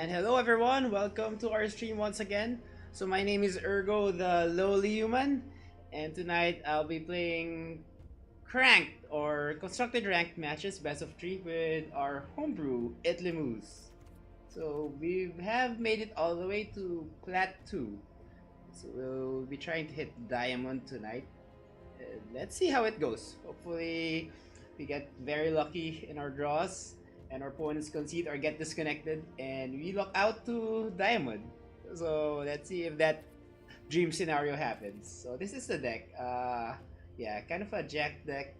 And hello everyone, welcome to our stream once again. So my name is Ergo the Lowly Human, and tonight I'll be playing Cranked or Constructed Ranked matches best of 3 with our homebrew Itlimooze. So we have made it all the way to Plat 2. So we'll be trying to hit Diamond tonight. Let's see how it goes. Hopefully we get very lucky in our draws and our opponents concede or get disconnected and we lock out to Diamond. So let's see if that dream scenario happens. So this is the deck. Yeah, kind of a jack deck.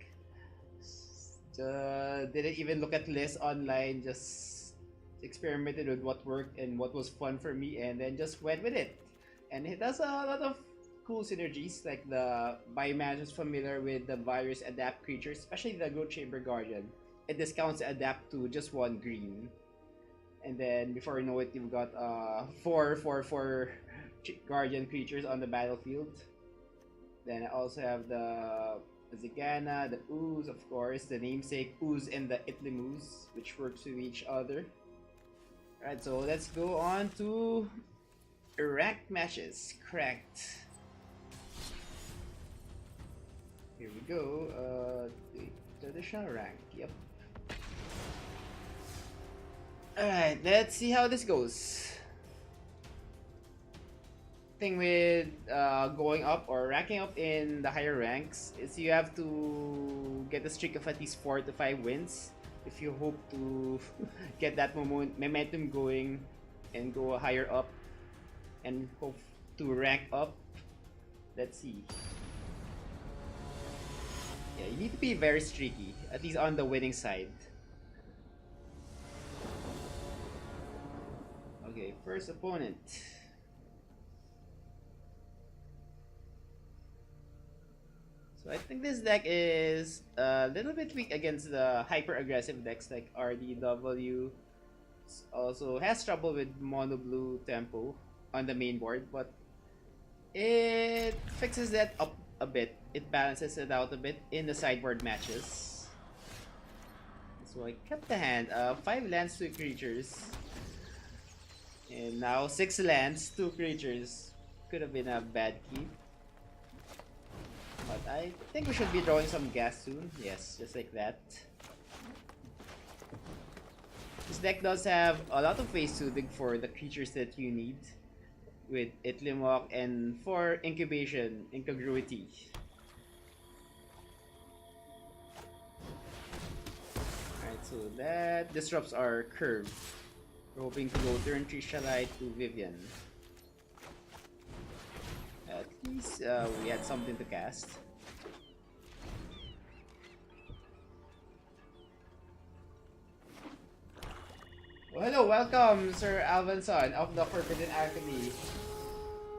Didn't even look at lists online, just experimented with what worked and what was fun for me and then just went with it. And it does a lot of cool synergies, like the Biomancer is familiar with the virus adapt creatures, especially the Growth Chamber Guardian. It discounts adapt to just one green. And then before you know it, you've got 4/4/4 Guardian creatures on the battlefield. Then I also have the Zigana, the Ooze, of course, the namesake Ooze and the Itlimooze, which works with each other. Alright, so let's go on to ranked matches. Cracked. Here we go. The traditional rank. Yep. Alright, let's see how this goes. Thing with going up or racking up in the higher ranks is you have to get a streak of at least 4 to 5 wins if you hope to get that momentum going and go higher up and hope to rank up. Let's see. Yeah, you need to be very streaky, at least on the winning side. Okay, first opponent. So I think this deck is a little bit weak against the hyper-aggressive decks like RDW. Also has trouble with mono blue tempo on the main board, but it fixes that up a bit. It balances it out a bit in the sideboard matches. So I kept the hand. 5 lands, 2 creatures. And now 6 lands, 2 creatures. Could have been a bad keep. But I think we should be drawing some gas soon. Yes, just like that. This deck does have a lot of ways to dig for the creatures that you need with Itlimooze and for incubation, incongruity. Alright, so that disrupts our curve. We're hoping to go turn 3 Shalai to Vivian. At least we had something to cast. Well, hello, welcome, Sir Alvanson of the Forbidden Alchemy.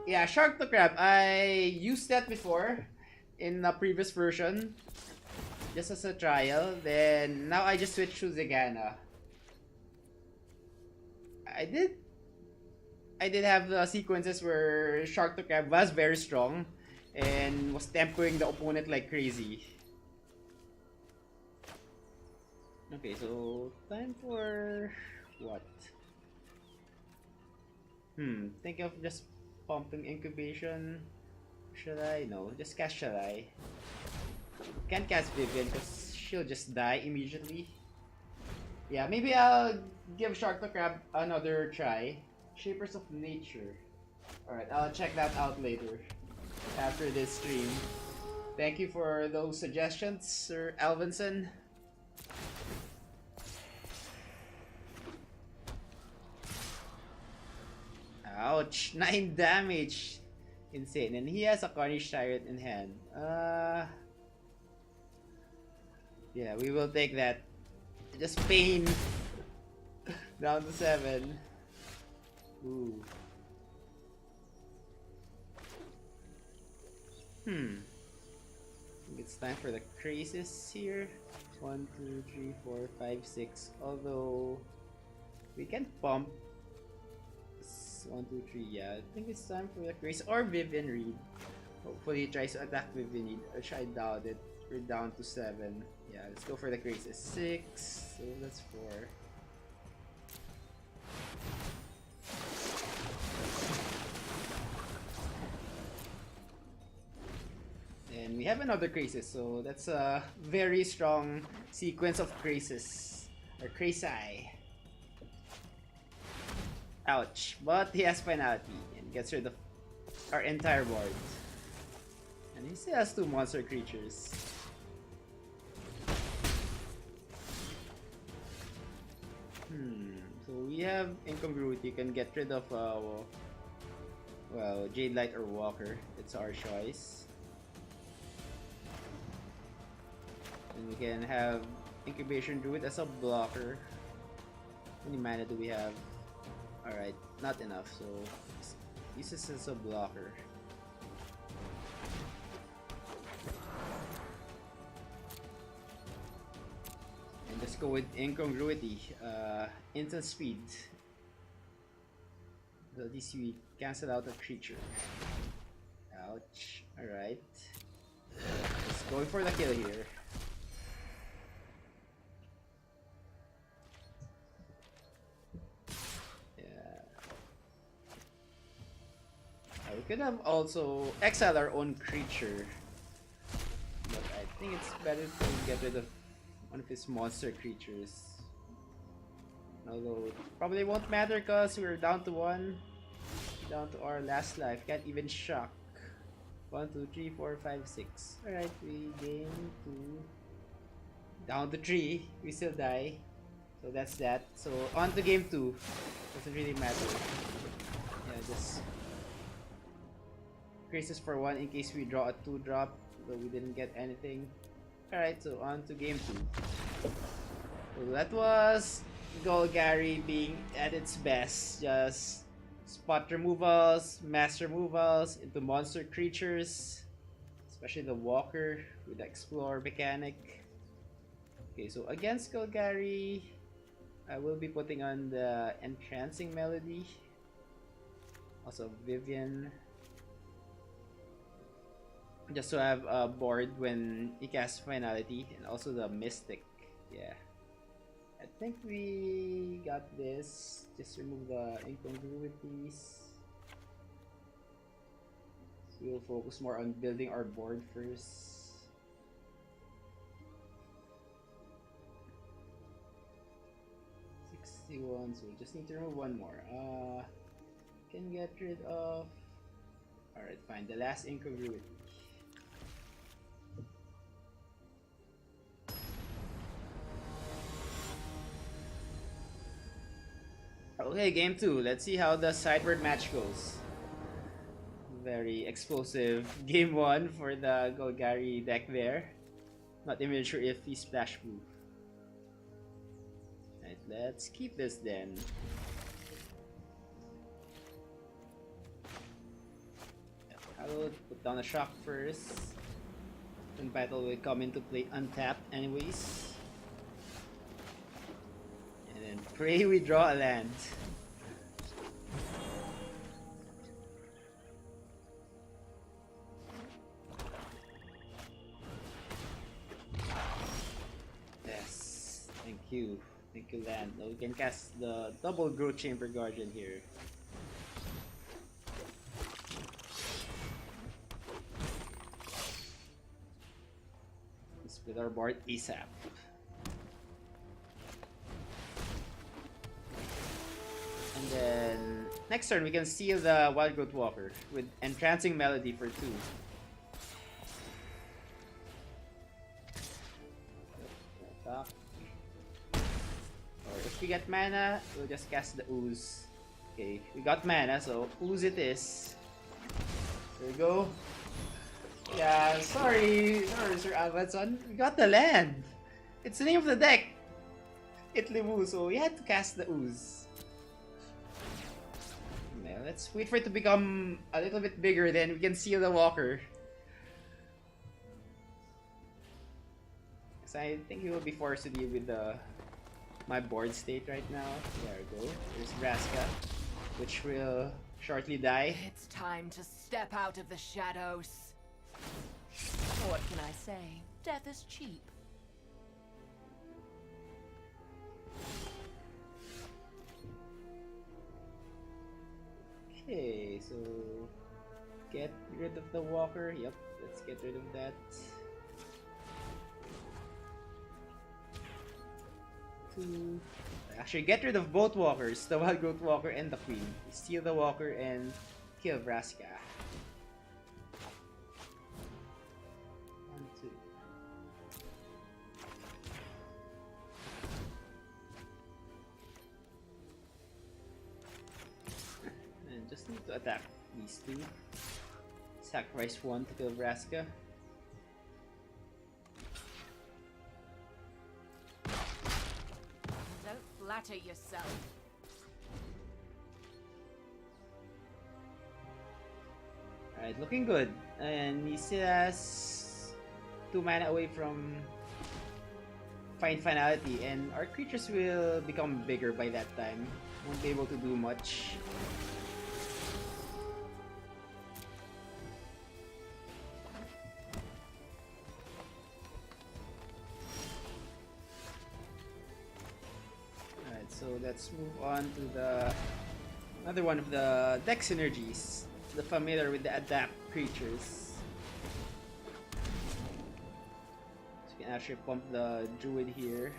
Yeah, Shark to Crab. I used that before in the previous version, just as a trial. Then now I just switched to Zigana. I did have the sequences where Shark to Crab was very strong and was tempoing the opponent like crazy. Okay, so time for what? Think of just pumping incubation. Should I? No, just cast Shalai. Can't cast Vivian because she'll just die immediately. Yeah, maybe I'll give Shark to Crab another try. Shapers of Nature. Alright, I'll check that out later. After this stream. Thank you for those suggestions, Sir Alvinson. Ouch! 9 damage! Insane. And he has a Carnage Tyrant in hand. Yeah, we will take that. Just pain. Down to 7. Ooh. I think it's time for the Krasis here. 1, 2, 3, 4, 5, 6. Although we can pump. 1, 2, 3. Yeah, I think it's time for the Krasis or Vivian Reed. Hopefully he tries to attack Vivian Reed, which I doubt it. We're down to 7. Yeah, let's go for the Krasis. 6. So that's 4. we have another Krasis, so that's a very strong sequence of Krasis. Or Krasi. Ouch. But he has Finality and gets rid of our entire board. And he still has 2 monster creatures. So we have Incongruity, can get rid of well, Jade Light or Walker. It's our choice. And we can have Incubation Druid as a blocker. How many mana do we have? Alright, not enough, so use this as a blocker. And let's go with Incongruity. Instant speed. So at least we cancel out a creature. Ouch. Alright. Just going for the kill here. We could have also exiled our own creature, but I think it's better to get rid of one of his monster creatures. Although it probably won't matter because we're down to 1, down to our last life. Can't even shock. 1, 2, 3, 4, 5, 6. Alright, we gain 2. Down to 3. We still die. So that's that. So on to game 2. Doesn't really matter. Yeah, just Krasis for 1 in case we draw a 2-drop, though we didn't get anything. Alright, so on to game 2. So that was Golgari being at its best. Just spot removals, mass removals into monster creatures, especially the Walker with the Explore mechanic. Okay, so against Golgari, I will be putting on the Entrancing Melody, also Vivian, just to have a board when he casts Finality, and also the Mystic. Yeah, I think we got this. Just remove the incongruities. So we'll focus more on building our board first. So we just need to remove 1 more. Can get rid of. Alright, fine. The last incongruity. Okay, game 2. Let's see how the sideboard match goes. Very explosive game 1 for the Golgari deck there. Not even sure if he's splash proof. Right, let's keep this then. I'll put down a shock first. Then battle will come into play untapped anyways. And then pray we draw a land. Yes, thank you. Thank you, land. Now we can cast the double Growth Chamber Guardian here. With our board ASAP. And then next turn we can seal the Wild Growth Walker with Entrancing Melody for 2. Or if we get mana, we'll just cast the Ooze. Okay, we got mana, so Ooze it is. There we go. Yeah, sorry, Sir Alvanson. We got the land. It's the name of the deck. Itlimooze, so we had to cast the Ooze. Now, let's wait for it to become a little bit bigger, then we can seal the Walker. So I think we will be forced to deal with my board state right now. There we go. There's Vraska, which will shortly die. It's time to step out of the shadows. What can I say? Death is cheap. Okay, so get rid of the walker. Yep, let's get rid of that. Actually, get rid of both walkers, the Wild Growth Walker and the Queen. Steal the walker and kill Vraska. 1, 2. And just need to attack these two. Sacrifice 1 to kill Vraska. Flatter yourself. Alright, looking good. And he still has 2 mana away from find Finality, and our creatures will become bigger by that time. Won't be able to do much. So let's move on to the another one of the deck synergies. The familiar with the adapt creatures. So you can actually pump the druid here,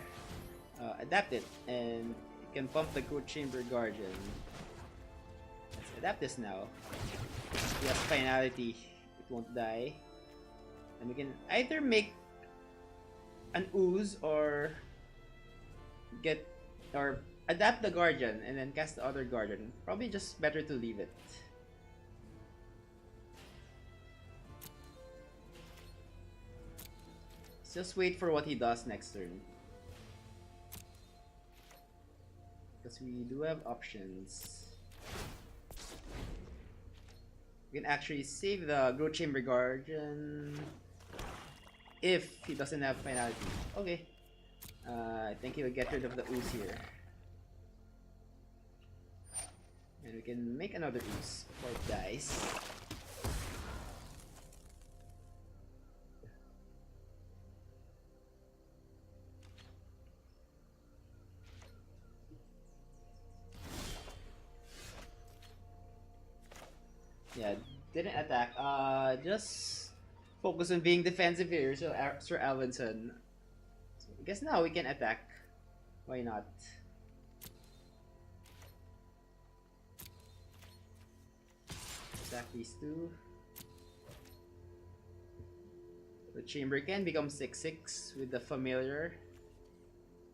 adapt it, and you can pump the Growth Chamber Guardian. Let's adapt this now. Yes, Finality. It won't die. And we can either make an ooze or adapt the Guardian and then cast the other Guardian. Probably just better to leave it. Just wait for what he does next turn. Because we do have options. We can actually save the Growth Chamber Guardian if he doesn't have Finality. Okay. I think he'll get rid of the ooze here. And we can make another ooze before it dies. Yeah, didn't attack. Just focus on being defensive here, so Sir Alvinson. So I guess now we can attack. Why not? Attack these two. The chamber can become 6/6 with the familiar.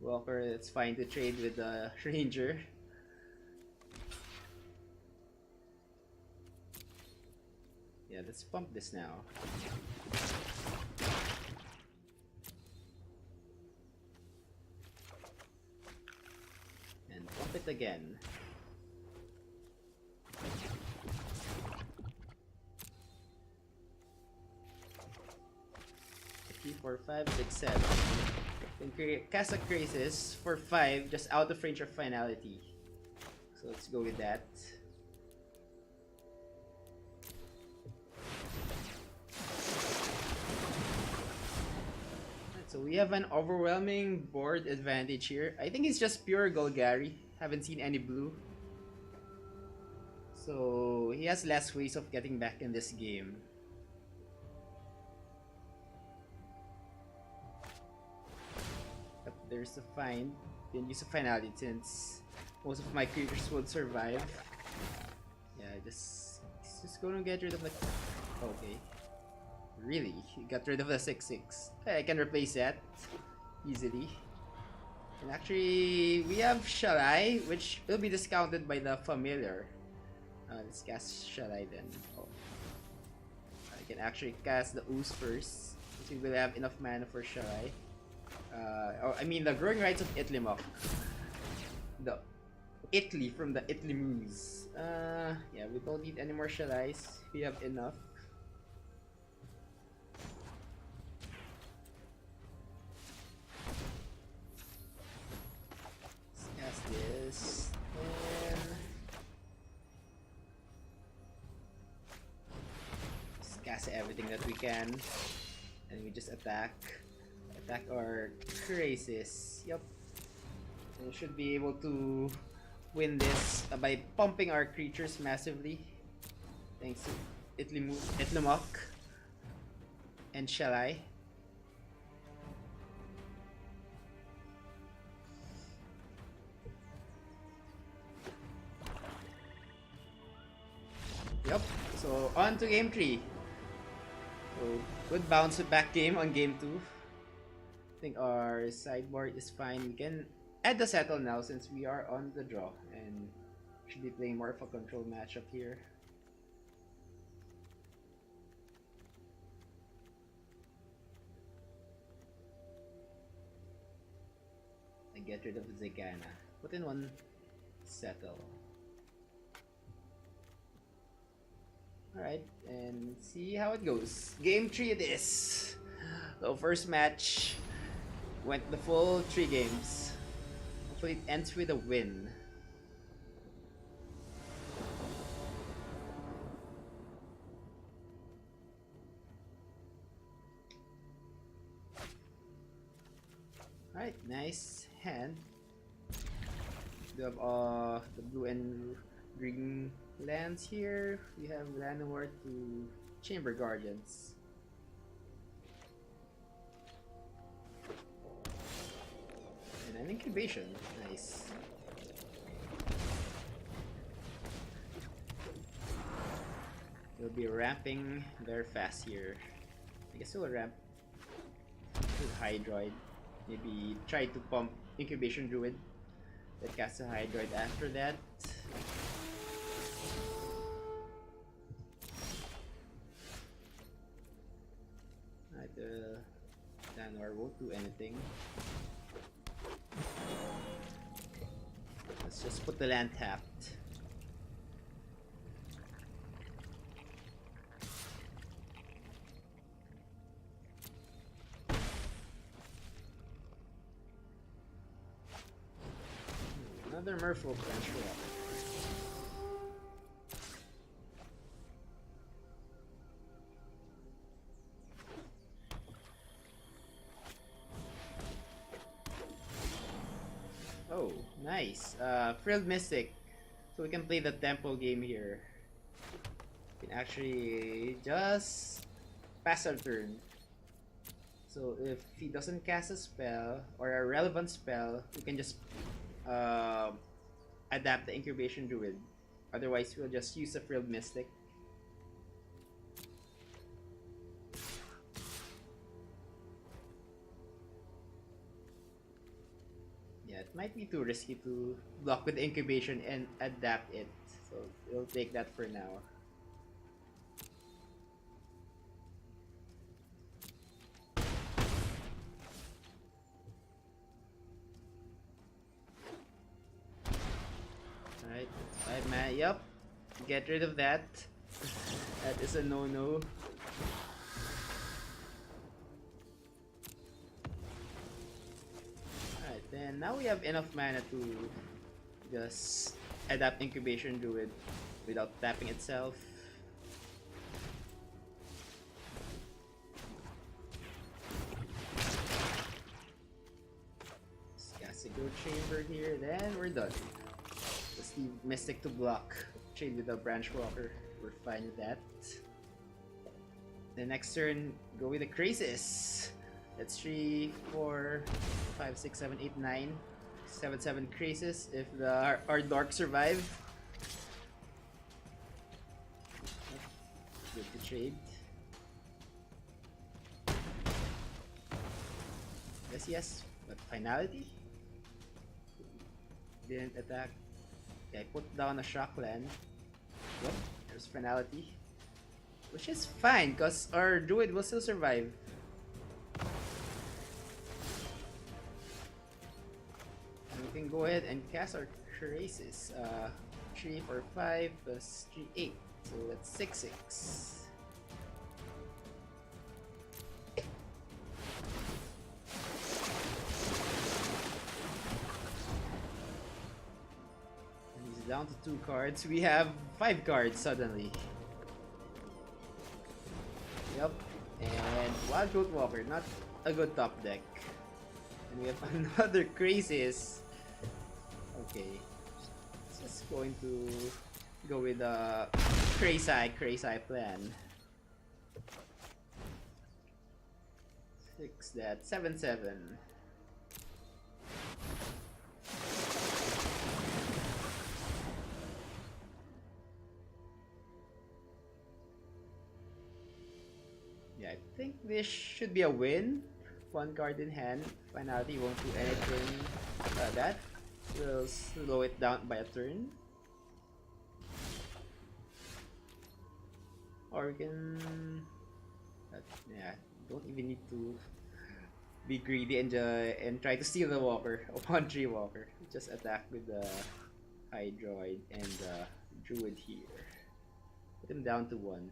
Walker, it's fine to trade with the ranger. Yeah, let's pump this now. And pump it again. 3, 4, 5, 6, 7. Then cast a Krasis for 5, just out of range of Finality. So let's go with that. So we have an overwhelming board advantage here. I think it's just pure Golgari. Haven't seen any blue. So he has less ways of getting back in this game. But there's a find. Didn't use a Finality since most of my creatures would survive. Yeah, just gonna get rid of the... Okay. Really? He got rid of the 6/6. I can replace that easily. And actually, we have Shalai, which will be discounted by the familiar. Let's cast Shalai then. Oh. I can actually cast the ooze first, so we will have enough mana for Shalai. I mean the Growing Rights of Itlimooze. The Itli from the Itlimooze. Yeah, we don't need any more Shalais. We have enough. This and just cast everything that we can, and we just attack our Krasis. Yep, and we should be able to win this by pumping our creatures massively, thanks to Itlimooze, and Shalai. Yup, so on to game 3. So good bounce back game on game 2. I think our sideboard is fine. We can add the settle now since we are on the draw and should be playing more of a control matchup here. I get rid of Zegana. Put in one settle. Alright, and see how it goes. Game 3 it is. So first match went the full 3 games. Hopefully it ends with a win. Alright, nice hand. We have the blue and green lands here. We have Llanowar to Chamber Guardians. And an incubation. Nice. We'll be ramping very fast here. I guess we'll ramp with Hydroid. Maybe try to pump Incubation Druid. Then cast a Hydroid after that. Llanowar won't do anything. Let's just put the land tapped. Another Merfolk branch rock. Oh, nice. Frilled Mystic. So we can play the tempo game here. We can actually just pass our turn. So if he doesn't cast a spell or a relevant spell, we can just adapt the Incubation Druid. Otherwise, we'll just use a Frilled Mystic. Yeah, it might be too risky to block with Incubation and adapt it. So we'll take that for now. Alright, 5 mana, yup. Get rid of that. That is a no-no. Alright, then now we have enough mana to just adapt Incubation Druid without tapping itself. Just cast a Go Chamber here, then we're done. Just leave Mystic to block. Trade with the Branch Walker. We're fine with that. The next turn, go with the Krasis. That's 3, 4, 5, 6, 7, 8, 9. 7, 7 Krasis if our Dark survive. Good to trade. Yes, but Finality? Didn't attack. Okay, I put down a Shockland. Yep, there's Finality. Which is fine, because our Druid will still survive. And we can go ahead and cast our Krasis. 3, 4, 5 plus 3, 8. So that's 6, 6. Down to 2 cards. We have 5 cards suddenly. Yep. And Wild Growth Walker, not a good top deck. And we have another Krasis. Okay. Just going to go with Krasi plan. 6 that 7/7. Yeah, I think this should be a win. One card in hand. Finality won't do anything. That will slow it down by a turn. Or we can... yeah, don't even need to be greedy and try to steal the walker. A 1/3 walker. Just attack with the Hydroid and the Druid here. Put him down to 1.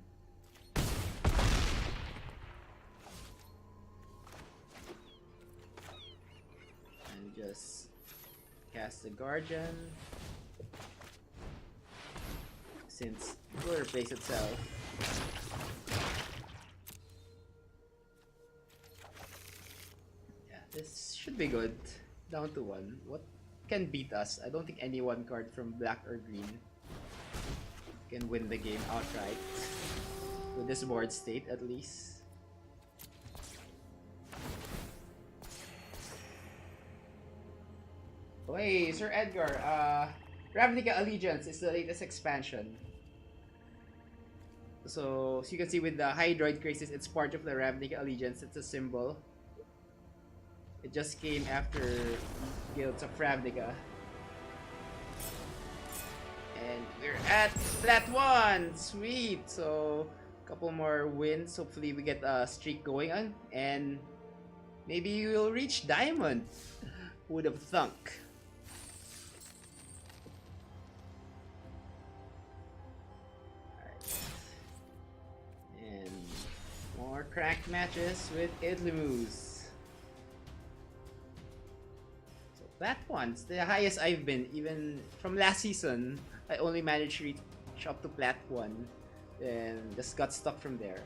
And just cast the Guardian. Since it will replace itself. Yeah, this should be good. Down to 1. What can beat us? I don't think any one card from black or green can win the game outright. With this board state, at least. Oh, hey, Sir Edgar. Ravnica Allegiance is the latest expansion. So, as you can see with the Hydroid Krasis, it's part of the Ravnica Allegiance. It's a symbol. It just came after Guilds of Ravnica. And we're at flat 1! Sweet! So, a couple more wins. Hopefully we get a streak going on. And maybe we'll reach Diamond. Who would have thunk? More cracked matches with Itlimooze. So that one's the highest I've been. Even from last season, I only managed to reach up to plat 1 and just got stuck from there.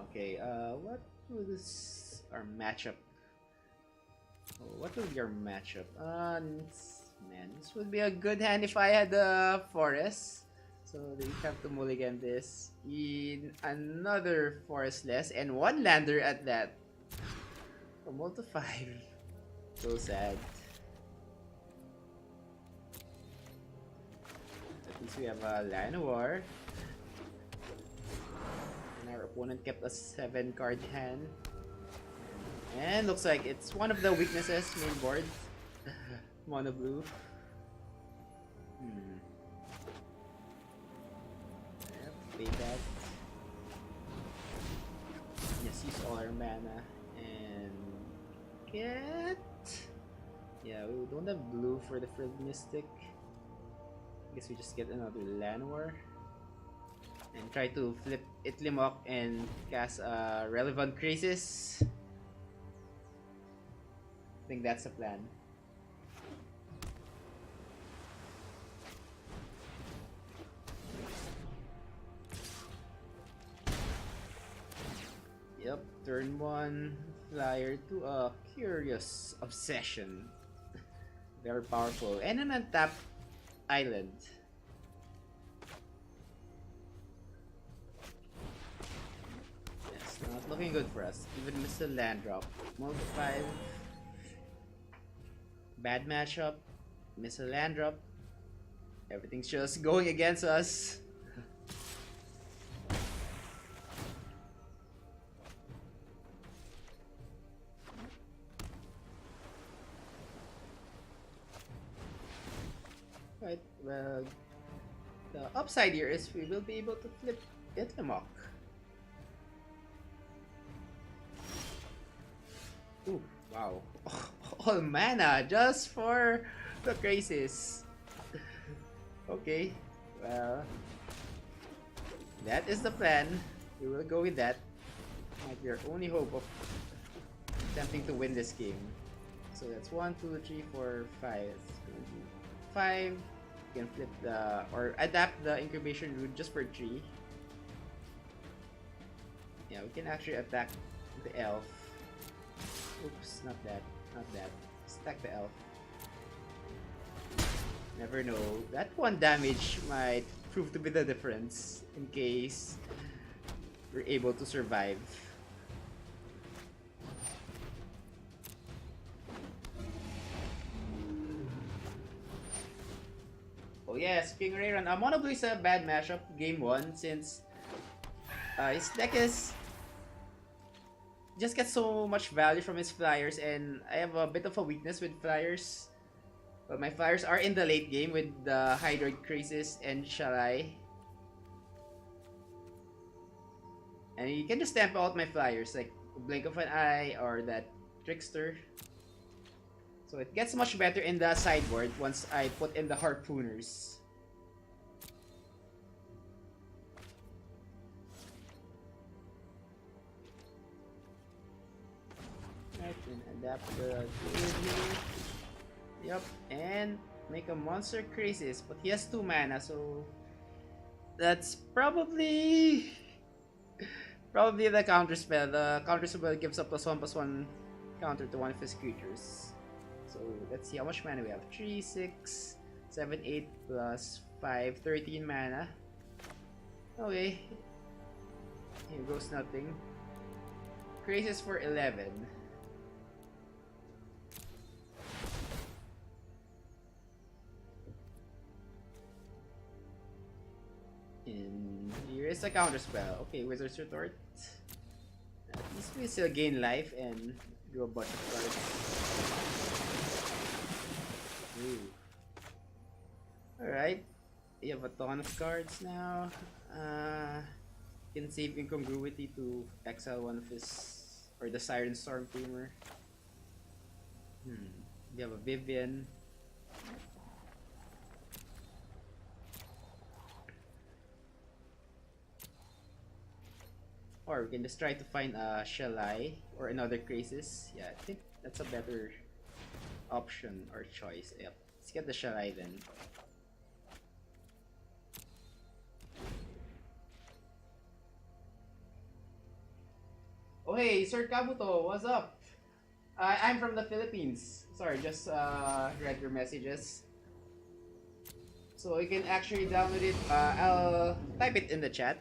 Okay, what was our matchup? Oh, what will be our matchup? Man, this would be a good hand if I had the forest. So they have to mulligan this in another forest less and 1 lander at that. A mull to 5. So sad. At least we have a Line of War. Our opponent kept a 7 card hand. And looks like it's one of the weaknesses main board. Mono blue. Yep, play that. Yes, use all our mana. And get... yeah, we don't have blue for the Frilled Mystic. Guess we just get another Llanowar. And try to flip Itlimooze and cast a relevant Krasis. I think that's the plan. Yep, turn 1, flyer to a Curious Obsession. Very powerful. And an untapped island. Not looking good for us. Even missed the land drop. Mull to 5. Bad matchup. Miss a land drop. Everything's just going against us. Right, well, the upside here is we will be able to flip Itlimooze. Ooh, wow. All mana just for the Krasis. Okay, well, that is the plan. We will go with that. Might be our only hope of attempting to win this game. So that's 1, 2, 3, 4, 5. 5, You can flip the or adapt the incubation rune just for 3. Yeah, we can actually attack the elf. Oops, not that. Not that. Stack the elf. Never know. That 1 damage might prove to be the difference in case we're able to survive. Oh yes, King Rayron. Mono Blue is a bad mashup game 1 since his deck is just gets so much value from his flyers, and I have a bit of a weakness with flyers. But my flyers are in the late game with the Hydroid Krasis and Shalai. And you can just stamp out my flyers like Blink of an Eye or that Trickster. So it gets much better in the sideboard once I put in the Harpooners. I can adapt the druid here. Yep, and make a monster Krasis, but he has 2 mana, so that's probably the counter spell. The counter spell gives a +1/+1 counter to one of his creatures. So let's see how much mana we have. 3, 6, 7, 8 plus 5, 13 mana. Okay. Here goes nothing. Krasis for 11. And here is a counter spell. Okay, Wizard's Retort. At least we still gain life and do a bunch of cards. Alright. We have a ton of cards now. Can save Incongruity to exile one of his, or the Siren Storm Tamer. We have a Vivian. Or we can just try to find a Shalai or another Krasis. Yeah, I think that's a better option or choice. Yep. Let's get the Shalai then. Oh hey, Sir Kabuto, what's up? I'm from the Philippines. Sorry, just read your messages. So you can actually download it. I'll type it in the chat.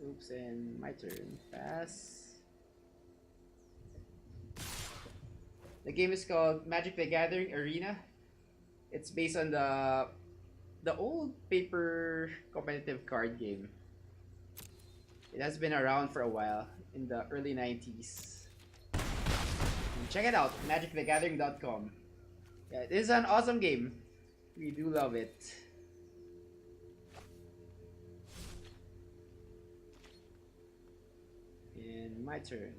Oops, and my turn. Pass. The game is called Magic the Gathering Arena. It's based on the old paper competitive card game. It has been around for a while in the early 90s. And check it out, magicthegathering.com. Yeah, it is an awesome game. We do love it. And my turn.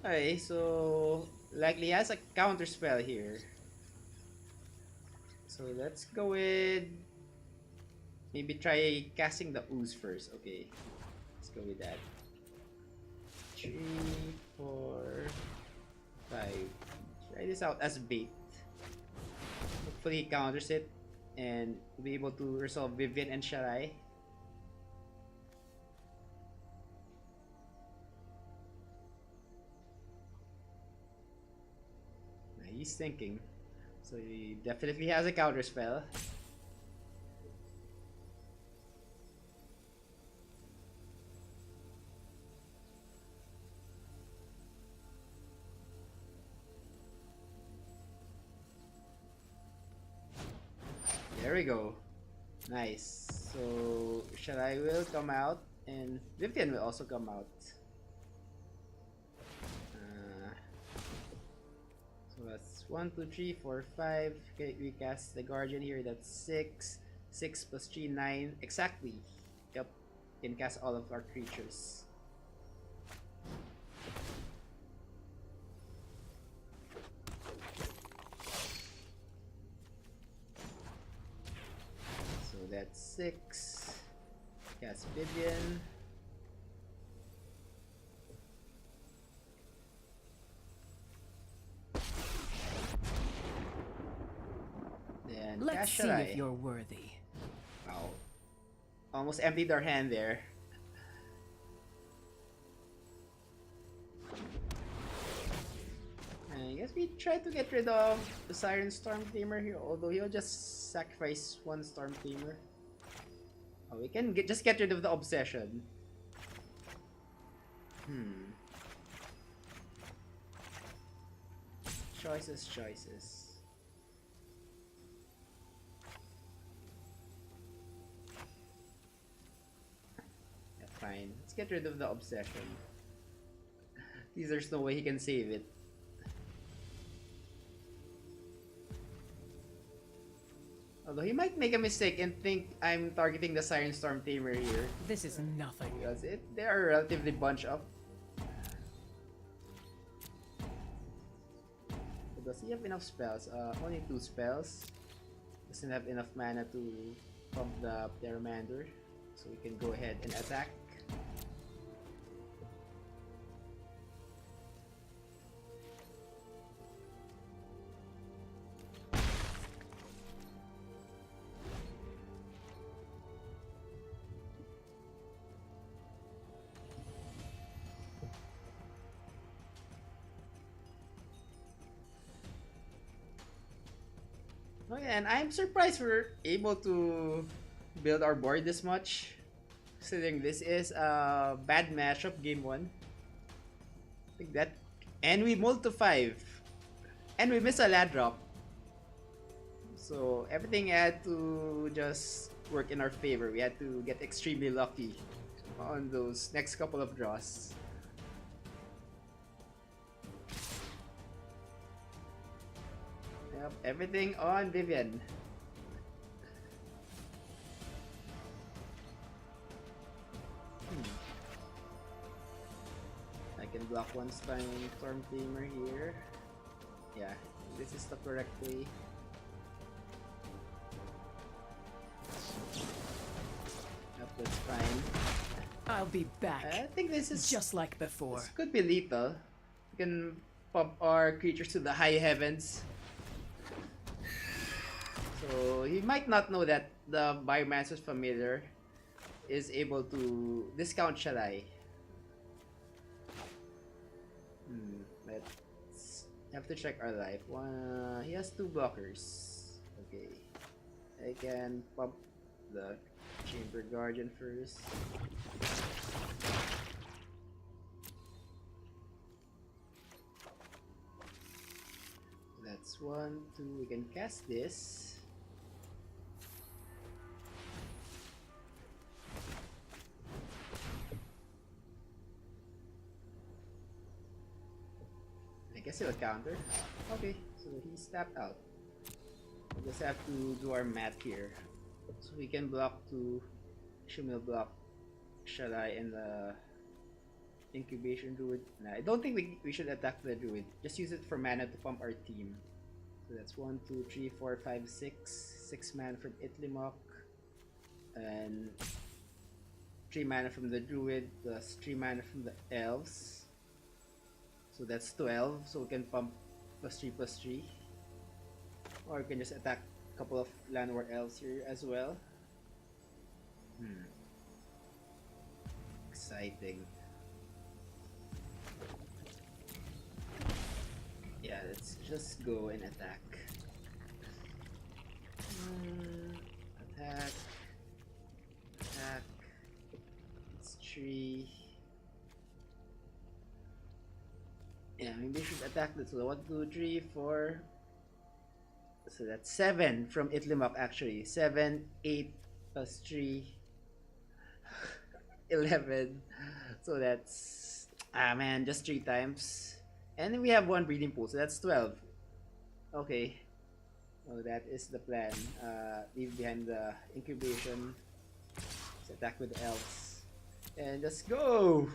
Okay, so likely has a counter spell here. So let's go with maybe try casting the ooze first. Okay, let's go with that. 3, 4, 5. Try this out as bait. Hopefully he counters it and we'll be able to resolve Vivian and Shalai. He's thinking. So he definitely has a counter spell. There we go. Nice. So Shalai will come out and Vivian will also come out. So that's 1, 2, 3, 4, 5. Okay, we cast the Guardian here. That's 6. 6 plus 3, 9. Exactly. Yep. Can cast all of our creatures. So that's 6. Cast Vivian. And Let's cast see Shalai. if you're worthy. Wow. Almost emptied our hand there. I guess we try to get rid of the Siren Storm Tamer here, although he'll just sacrifice one Storm Tamer. Oh, we can just get rid of the Obsession. Choices. Yeah, fine. Let's get rid of the Obsession. There's no way he can save it. Although he might make a mistake and think I'm targeting the Siren Storm Tamer here. This is nothing. Because they are relatively bunched up. But does he have enough spells? Only 2 spells. Doesn't have enough mana to pump the Biomancer. So we can go ahead and attack. Oh yeah, and I'm surprised we're able to build our board this much. Considering this is a bad matchup, game 1. I think that. And we mulled to 5. And we missed a land drop. So everything had to just work in our favor. We had to get extremely lucky on those next couple of draws. Yep, everything on Vivian. I can block one Storm Tamer here. Yeah, this is the correct way. Yep, that's fine. I'll be back. I think this is just like before. This could be lethal. We can pump our creatures to the high heavens. So he might not know that the Biomancer's familiar is able to discount Shalai. Let's have to check our life. He has 2 blockers. Okay. I can pump the Chamber Guardian first. That's 1, 2. We can cast this. I guess he'll counter. Okay, so he's tapped out. We just have to do our math here. So we can block 2. We'll block Shalai and the Incubation Druid. Nah, I don't think we should attack the Druid. Just use it for mana to pump our team. So that's 1, 2, 3, 4, 5, 6. 6 mana from Itlimooze. And 3 mana from the Druid plus 3 mana from the Elves. So that's 12, so we can pump +3/+3. Or we can just attack a couple of Llanowar Elves here as well. Exciting. Yeah, let's just go and attack. Attack. It's 3. Yeah, maybe we should attack this. So 1, 2, 3, 4. So that's 7 from Itlimooze actually. 7, 8 plus 3. 11. So that's man, just 3 times. And then we have 1 breeding pool, so that's 12. Okay. So that is the plan. Leave behind the incubation. Let's attack with the elves. And just go!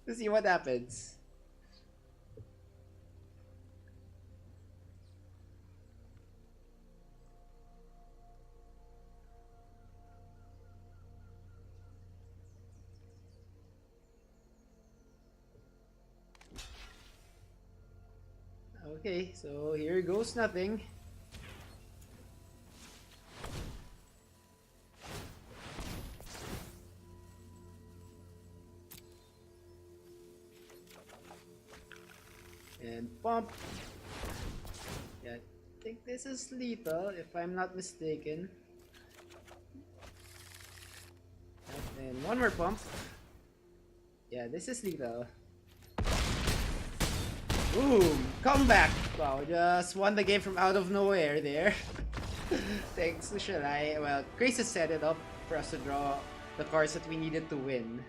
To see what happens. Okay, so here goes nothing. pump. Yeah, I think this is lethal if I'm not mistaken. And one more pump. Yeah, this is lethal. Boom! Comeback! Wow, just won the game from out of nowhere there. Thanks to Shalai. Well, Krasis set it up for us to draw the cards that we needed to win.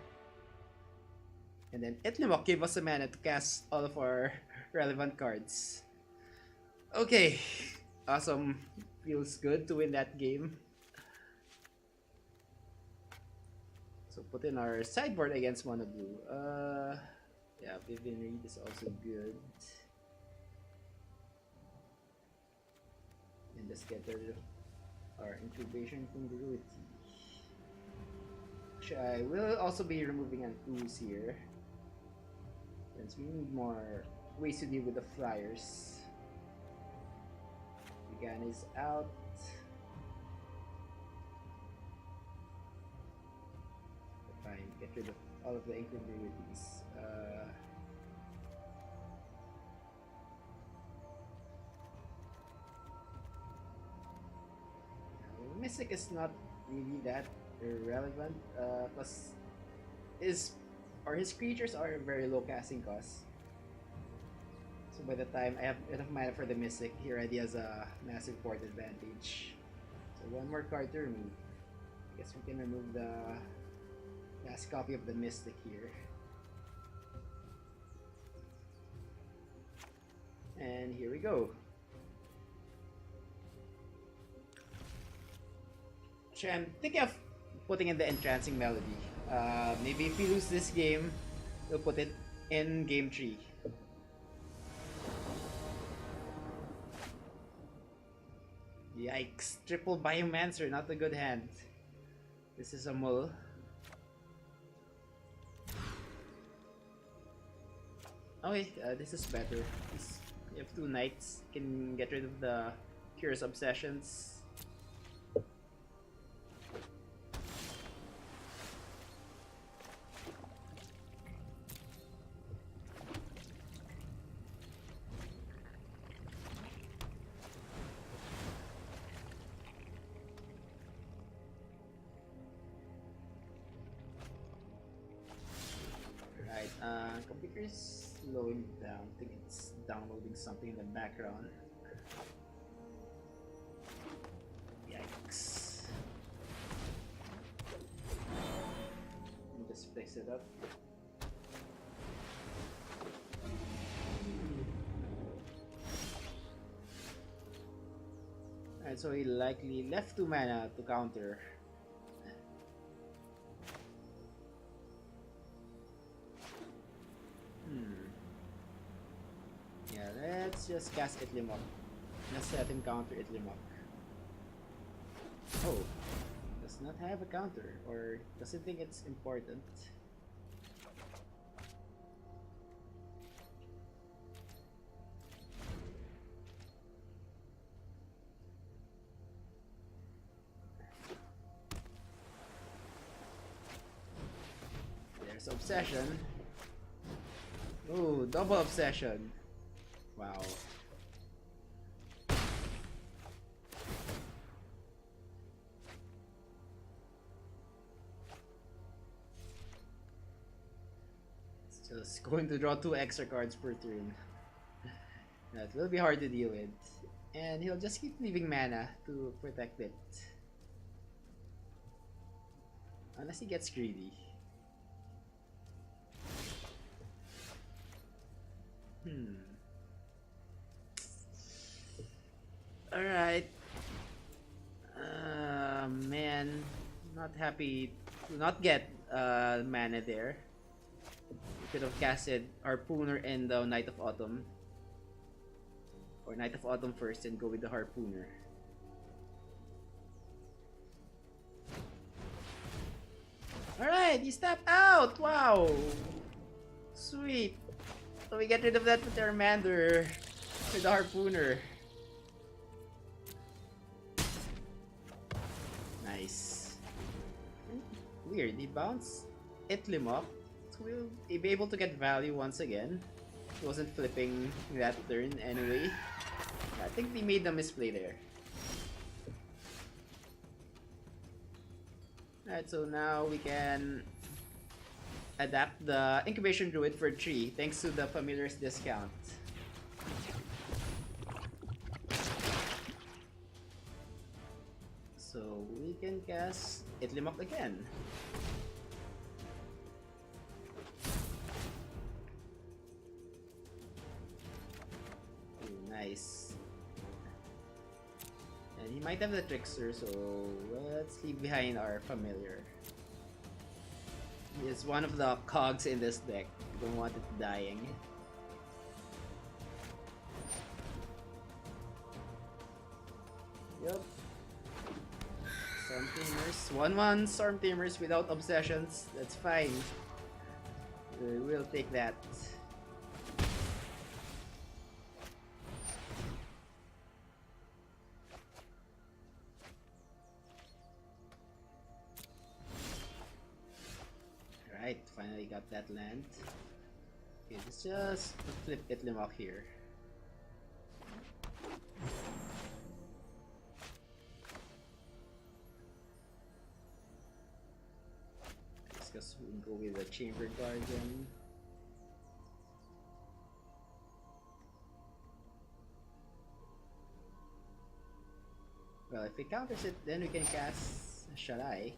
And then Itlimooze gave us a mana to cast all of our relevant cards. Okay. Awesome. Feels good to win that game. So put in our sideboard against mono blue. Yeah, Oblivion Read is also good. And just get rid of our incubation congruity. Actually, I will also be removing an ooze here, since we need more ways to deal with the fliers. Vegan is out. Fine, get rid of all of the incongruities. Mystic is not really that irrelevant, plus his creatures are very low casting cost. So by the time I have enough mana for the Mystic, he already has a massive board advantage. So one more card to remove. I guess we can remove the last copy of the Mystic here. And here we go. Actually, I'm thinking of putting in the Entrancing Melody. Maybe if we lose this game, we'll put it in game 3. Yikes, triple Biomancer, not a good hand. This is a mull. Okay, this is better. You have 2 knights, can get rid of the Curious Obsessions. Computer's slowing down. I think it's downloading something in the background. Yikes. Let me just fix it up. Alright, so he likely left 2 mana to counter. Yeah, let's just cast Itlimooze. Let's let him counter Itlimooze. Oh, does not have a counter, or doesn't think it's important. There's Obsession. Oh, double Obsession. Wow. It's just going to draw 2 extra cards per turn. That will be hard to deal with. And he'll just keep leaving mana to protect it. Unless he gets greedy. Alright. Man. Not happy to not get mana there. We could have casted Harpooner and the Knight of Autumn. Or Knight of Autumn first and go with the Harpooner. Alright, he stepped out! Wow! Sweet! So we get rid of that with our Mander with the Harpooner. Nice. Weird, he bounced Itlimooze. So we'll be able to get value once again. wasn't flipping that turn anyway. I think they made a misplay there. Alright, so now we can adapt the Incubation Druid for 3 thanks to the Familiar's discount. So we can cast Itlimooze again. Ooh, nice. And he might have the Trickster, so let's leave behind our Familiar. He is one of the cogs in this deck. We don't want it dying. Yup. Storm Tamers. 1-1 Storm Tamers without obsessions. That's fine. We'll take that. Right, finally got that land. Okay, let's just flip Itlimooze here. Because we can go with the Chamber Guardian. Well, if it counters it, then we can cast Shalai.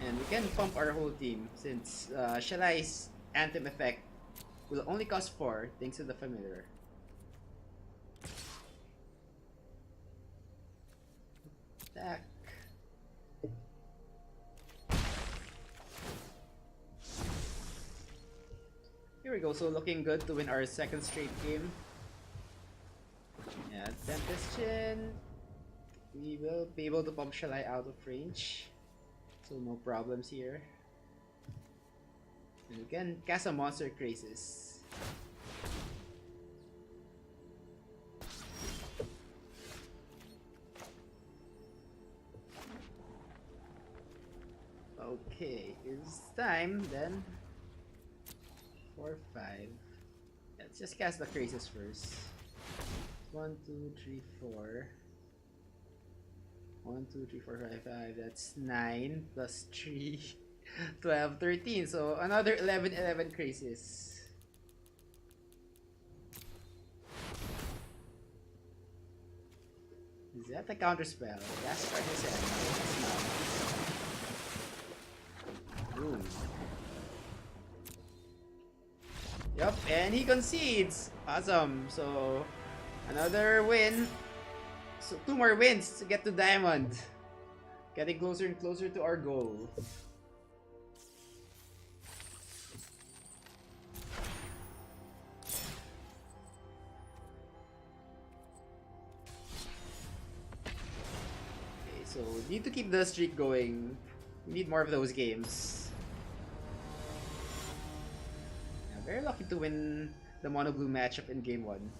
And we can pump our whole team since Shalai's Anthem effect will only cost 4 thanks to the Familiar. Attack. Here we go, so looking good to win our second straight game. Yeah, Tempestion. We will be able to pump Shalai out of range. So no problems here. And we can cast a monster Krasis. Okay, it's time then. 4, 5. Let's just cast the Krasis first. 1, 2, 3, 4. 1, 2, 3, 4, 5, 5. That's 9 plus 3. 12, 13. So another 11 Krasis. Is that a counter spell? That's what I said. Boom. Yup, and he concedes. Awesome. So another win. So 2 more wins to get to Diamond. Getting closer and closer to our goal. Okay, so we need to keep the streak going. We need more of those games. Yeah, very lucky to win the mono blue matchup in game 1.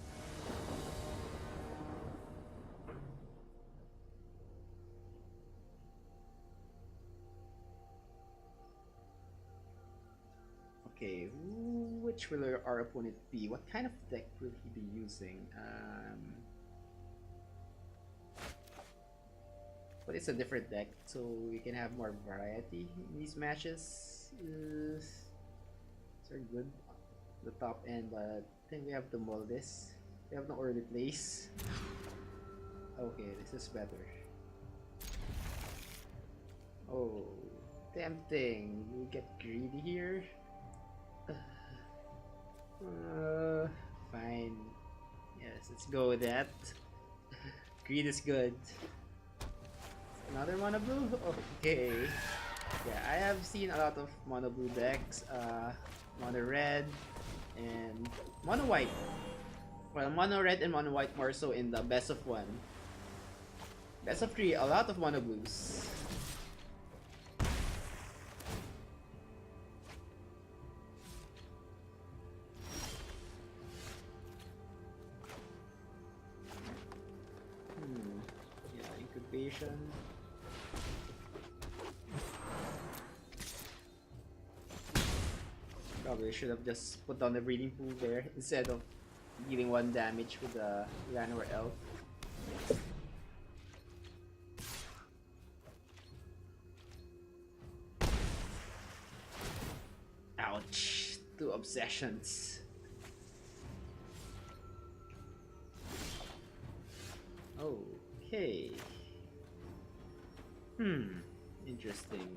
Okay, which will our opponent be? What kind of deck will he be using? But it's a different deck, so we can have more variety in these matches. These are good, the top end, but I think we have to mull this. We have no early place. Okay, this is better. Oh, tempting. We get greedy here. Fine. Yes, let's go with that. Greed is good. Another mono blue? Okay. Yeah, I have seen a lot of mono blue decks. Mono red and mono white. Well, mono red and mono white more so in the best of 1. Best of 3, a lot of mono blues. situation. Probably should have just put down the breeding pool there instead of dealing 1 damage with the Llanowar Elf. Ouch! 2 obsessions. Okay. Interesting.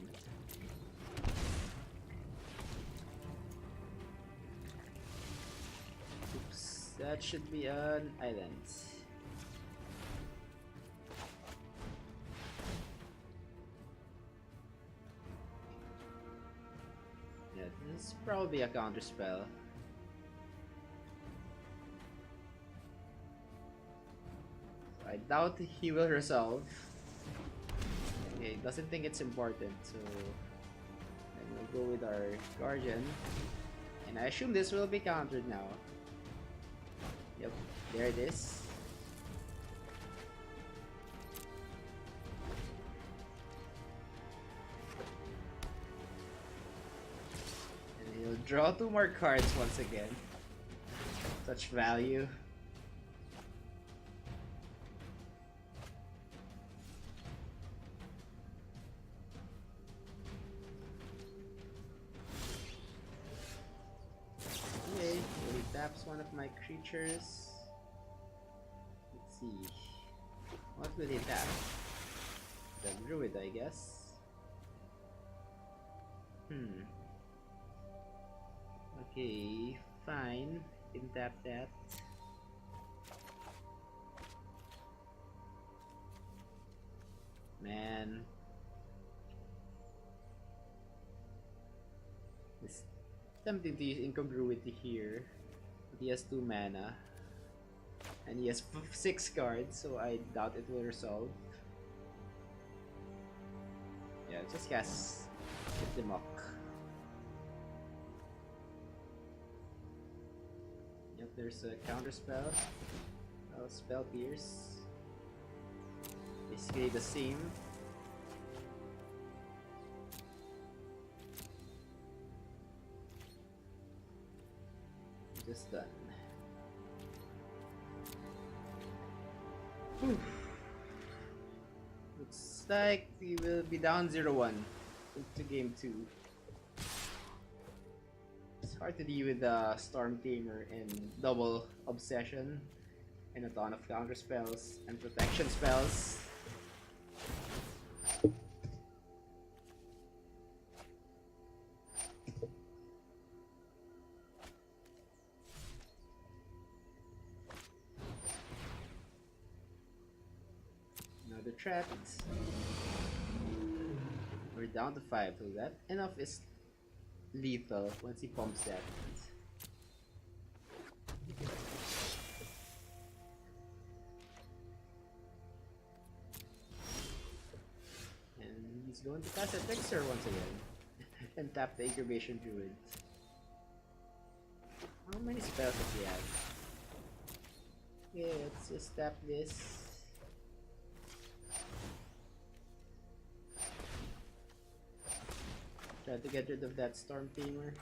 Oops, that should be an island. Yeah, this is probably a counter spell. I doubt he will resolve. Okay, doesn't think it's important, so then we'll go with our Guardian. And I assume this will be countered now. Yep, there it is. And he'll draw 2 more cards once again. Such value. One of my creatures. Let's see. What will he tap? The Druid, I guess. Okay, fine. Can tap that. Man. It's tempting to use incongruity here. He has 2 mana, and he has 6 cards, so I doubt it will resolve. Yeah, just cast Itlimooze. Yep, there's a counter spell. Spell Pierce. Basically the same. Just done. Whew. Looks like we will be down 0-1 into game 2. It's hard to deal with the Storm Tamer and double obsession and a ton of counter spells and protection spells. Trapped. We're down to 5, so that enough is lethal once he pumps that. And he's going to cast a Trickster once again and tap the Incubation Druid. How many spells does he have? Okay, let's just tap this. Try to get rid of that Storm Tamer.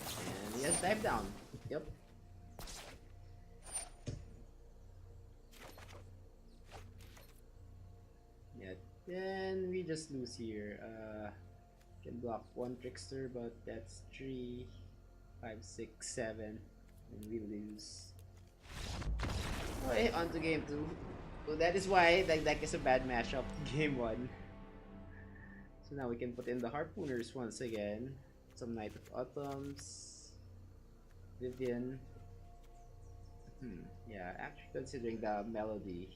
And he has dive down. Yep. Yeah, then we just lose here. Can block 1 Trickster, but that's 3, 5, 6, 7, and we lose. Okay, on to game 2. So that is why that deck is a bad matchup game 1. So now we can put in the Harpooners once again. Some Knight of Autumns. Oblivion. Yeah, actually considering the Melody.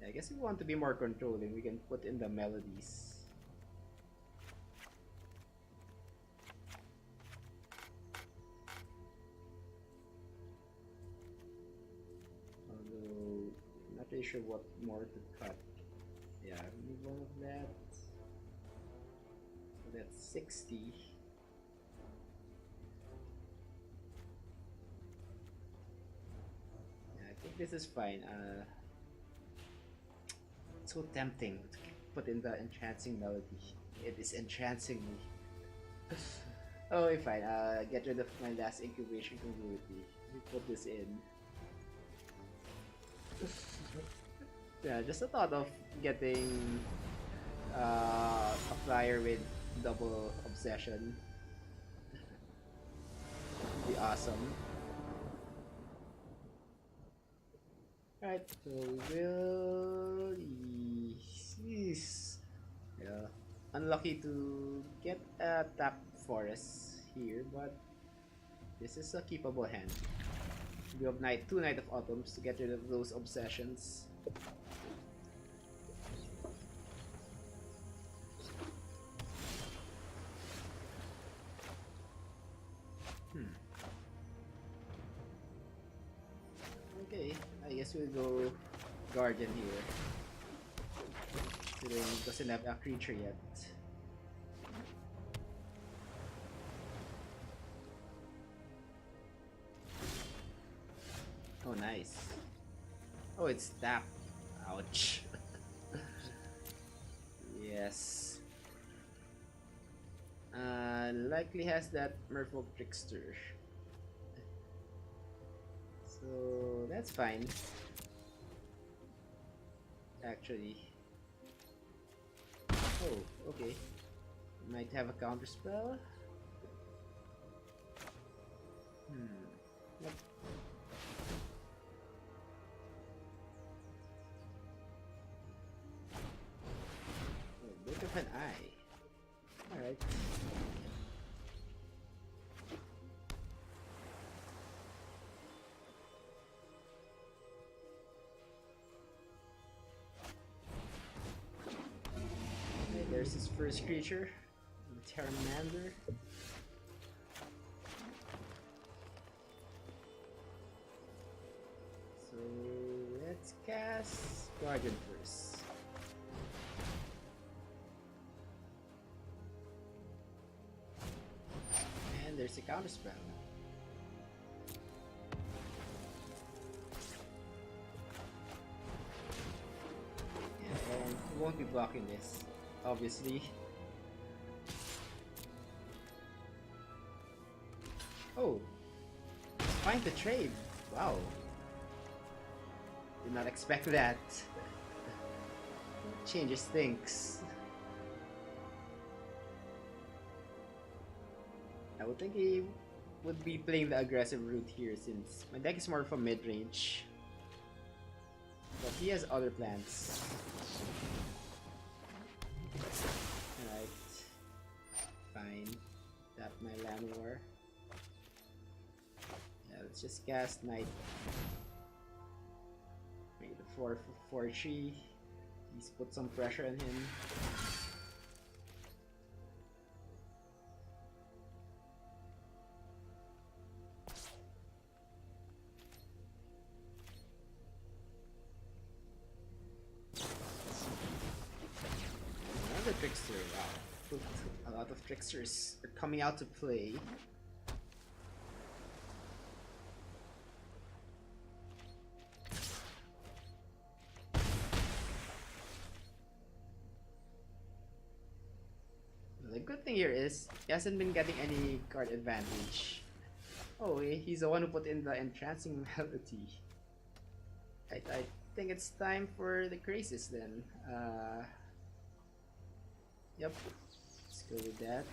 Yeah, I guess if we want to be more controlling, we can put in the Melodies. Not really sure what more to cut. Yeah, remove all of that. that's 60. Yeah, I think this is fine. It's so tempting to put in the entrancing melody. It is entrancing me. Oh, fine. Get rid of my last incubation congruity. Let me put this in. Yeah, just a thought of getting a flyer with double obsession would be awesome. Alright, so we'll... Yeah. Unlucky to get a tap forest here, but this is a keepable hand. We have two Knight of Autumns to get rid of those obsessions. Okay, I guess we'll go Guardian here. Considering he doesn't have a creature yet. Oh, nice. Oh, it's tap. Ouch. Yes. Likely has that Merfolk Trickster. So that's fine. Actually. Oh, okay. Might have a counter spell. Yep. Oh, bit of an eye. Alright. There's his first creature, the Terramander. So let's cast Guardian first. And there's a counter spell. And we won't be blocking this. Obviously. Oh, fine to trade. Wow. Did not expect that. Changes things. I would think he would be playing the aggressive route here since my deck is more of a mid-range. But he has other plans. Alright. Fine. Tap my Land War. Yeah, let's just cast Knight. Make the 4/4/3. He's put some pressure on him. Trickster, wow. A lot of tricksters are coming out to play. The good thing here is he hasn't been getting any card advantage. Oh, he's the one who put in the Entrancing Melody. I think it's time for the Krasis then. Yep, let's go with that.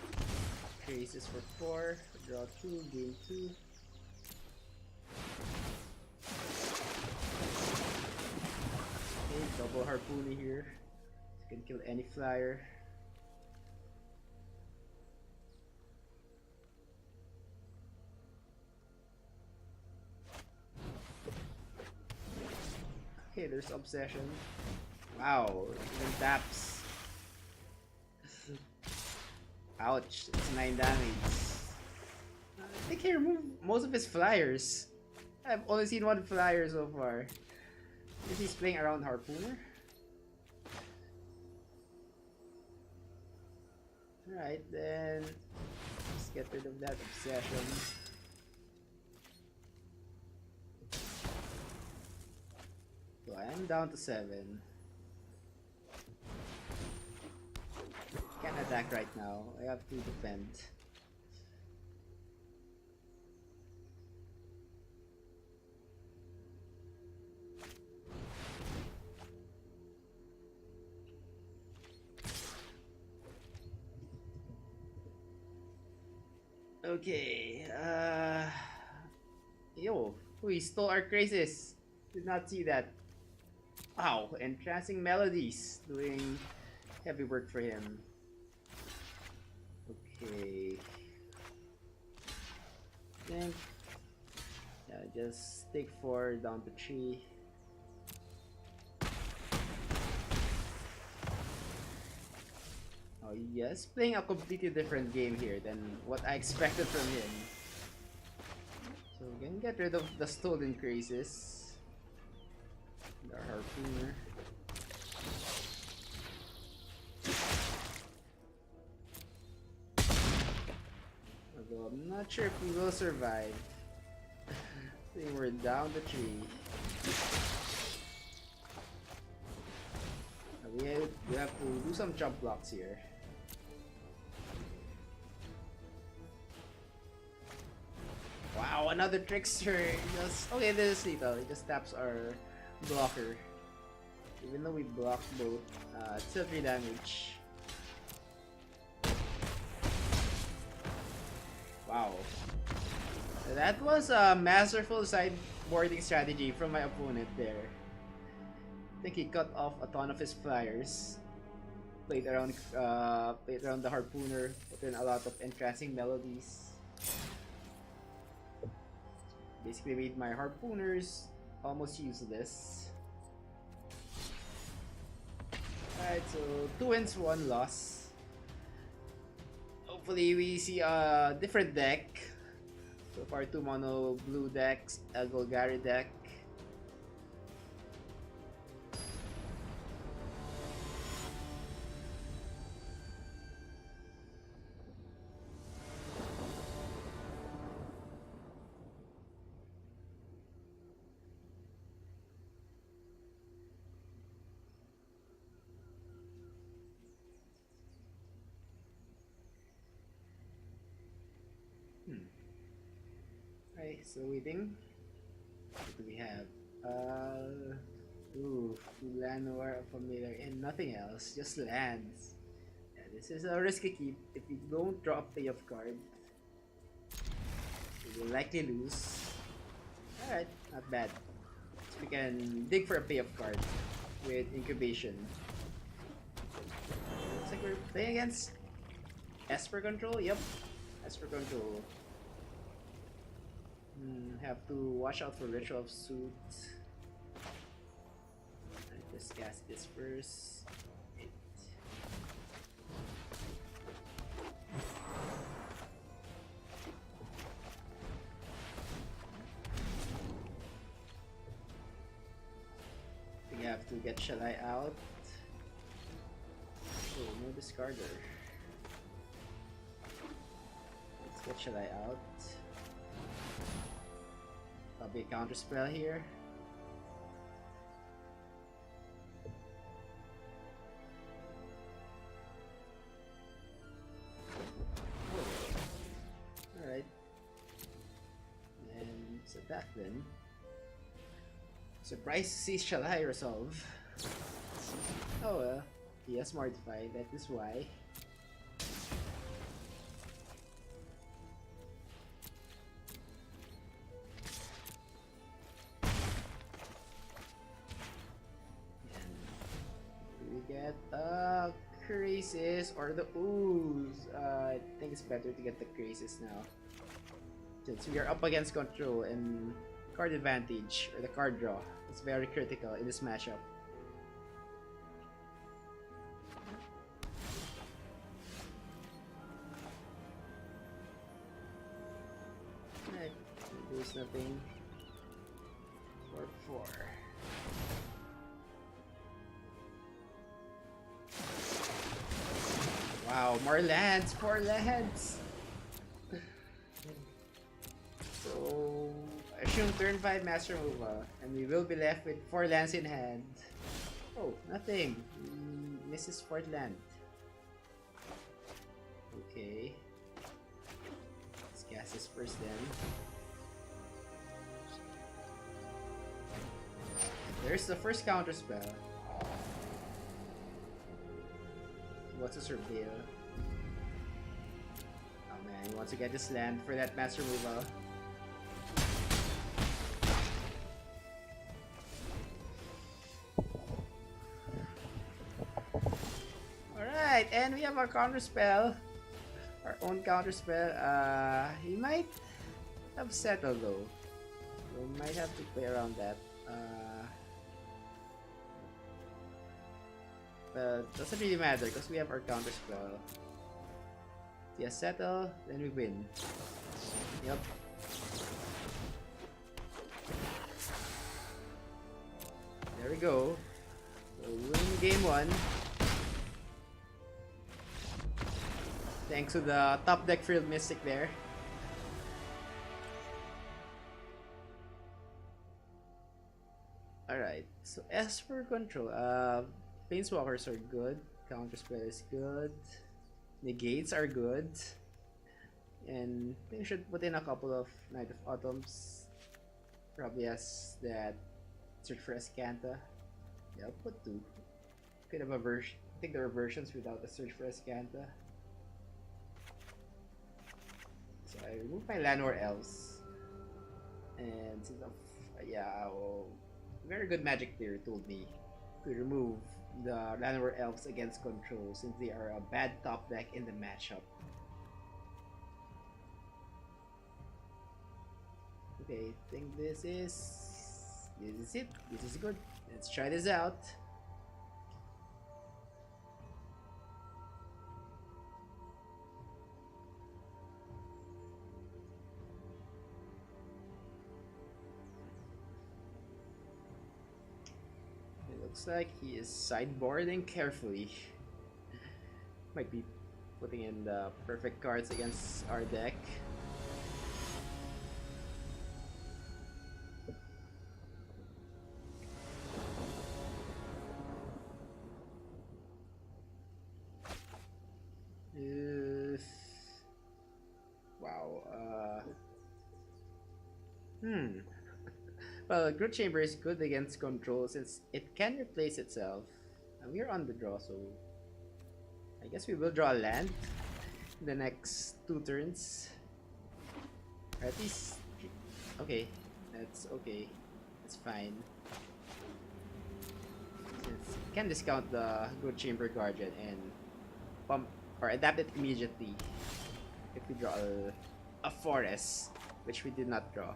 Krasis for 4, draw 2, gain 2. Okay, double Harpooner here. You can kill any flyer. Okay, there's Obsession. Wow, even taps. Ouch, it's 9 damage. I think he removed most of his flyers. I've only seen one flyer so far. Is he playing around Harpooner? Alright, then let's get rid of that obsession. So I am down to 7. Can't attack right now. I have to defend. Okay, yo, we stole our Krasis. Did not see that. Wow, Entrancing Melodies doing heavy work for him. Okay. Think. Yeah, just take 4 down to 3. Oh yes, playing a completely different game here than what I expected from him. So we can get rid of the stolen Krasis. The Harpooner. Although I'm not sure if we will survive. I think we're down to 3. We have to do some jump blocks here. Wow, another trickster. Just okay, this is lethal. It just taps our blocker. Even though we blocked both, it's still 3 damage. Wow. So that was a masterful sideboarding strategy from my opponent there. I think he cut off a ton of his fliers. Played around the Harpooner, put in a lot of Entrancing Melodies. Basically made my Harpooners almost useless. Alright, so 2 wins, 1 loss. Hopefully we see a different deck. So far 2 mono blue decks, a Golgari deck. Okay, so waiting. What do we have? Ooh, land or familiar and nothing else, just lands. Yeah, this is a risky keep. If we don't draw a payoff card, we will likely lose. Alright, not bad. So we can dig for a payoff card with incubation. Looks like we're playing against Esper Control. Yep, Esper Control. Have to watch out for Ritual of Suit. I just cast this first. We have to get Shalai out. Oh, no discarder. Let's get Shalai out. Probably a counter spell here. Alright. And so that then. Surprised to see Shalai resolve. Oh well, he has mortified, that is why. Get Krasis or the Ooze. I think it's better to get the Krasis now. Since we are up against control and card advantage or the card draw. It's very critical in this matchup. Alright, there's nothing. 4-4. Wow, Wow, more lands, 4 lands. So, assume turn 5 Master Move, and we will be left with 4 lands in hand. Oh, nothing. Misses 4th land. Okay. Let's cast this first then. There's the first counter spell. What's a surveil? Oh man, he wants to get this land for that Master Move. Alright, and we have our counter spell. Our own counter spell. He might have settled though. We might have to play around that. But doesn't really matter because we have our counter spell. Yeah, settle, then we win. Yep. There we go. So we win game 1. Thanks to the top deck Field Mystic there. Alright, so as for control, Planeswalkers are good, Counterspell is good, Negates are good, and I think we should put in a couple of Knight of Autumns. Probably has that Search for Escanta. Yeah, I'll put 2. Could have a version. I think there are versions without a Search for Escanta. So I remove my Llanowar Elves. And since very good Magic player told me to remove the Llanowar Elves against control since they are a bad top deck in the matchup. Okay, I think this is it. This is good. Let's try this out. Looks like he is sideboarding carefully. Might be putting in the perfect cards against our deck. Wow. Well, Groot Chamber is good against control since it can replace itself. And we're on the draw, so I guess we will draw a land in the next 2 turns. Or at least, okay, that's okay. It's fine. Since we can discount the Groot Chamber Guardian and pump or adapt it immediately if we draw a forest, which we did not draw.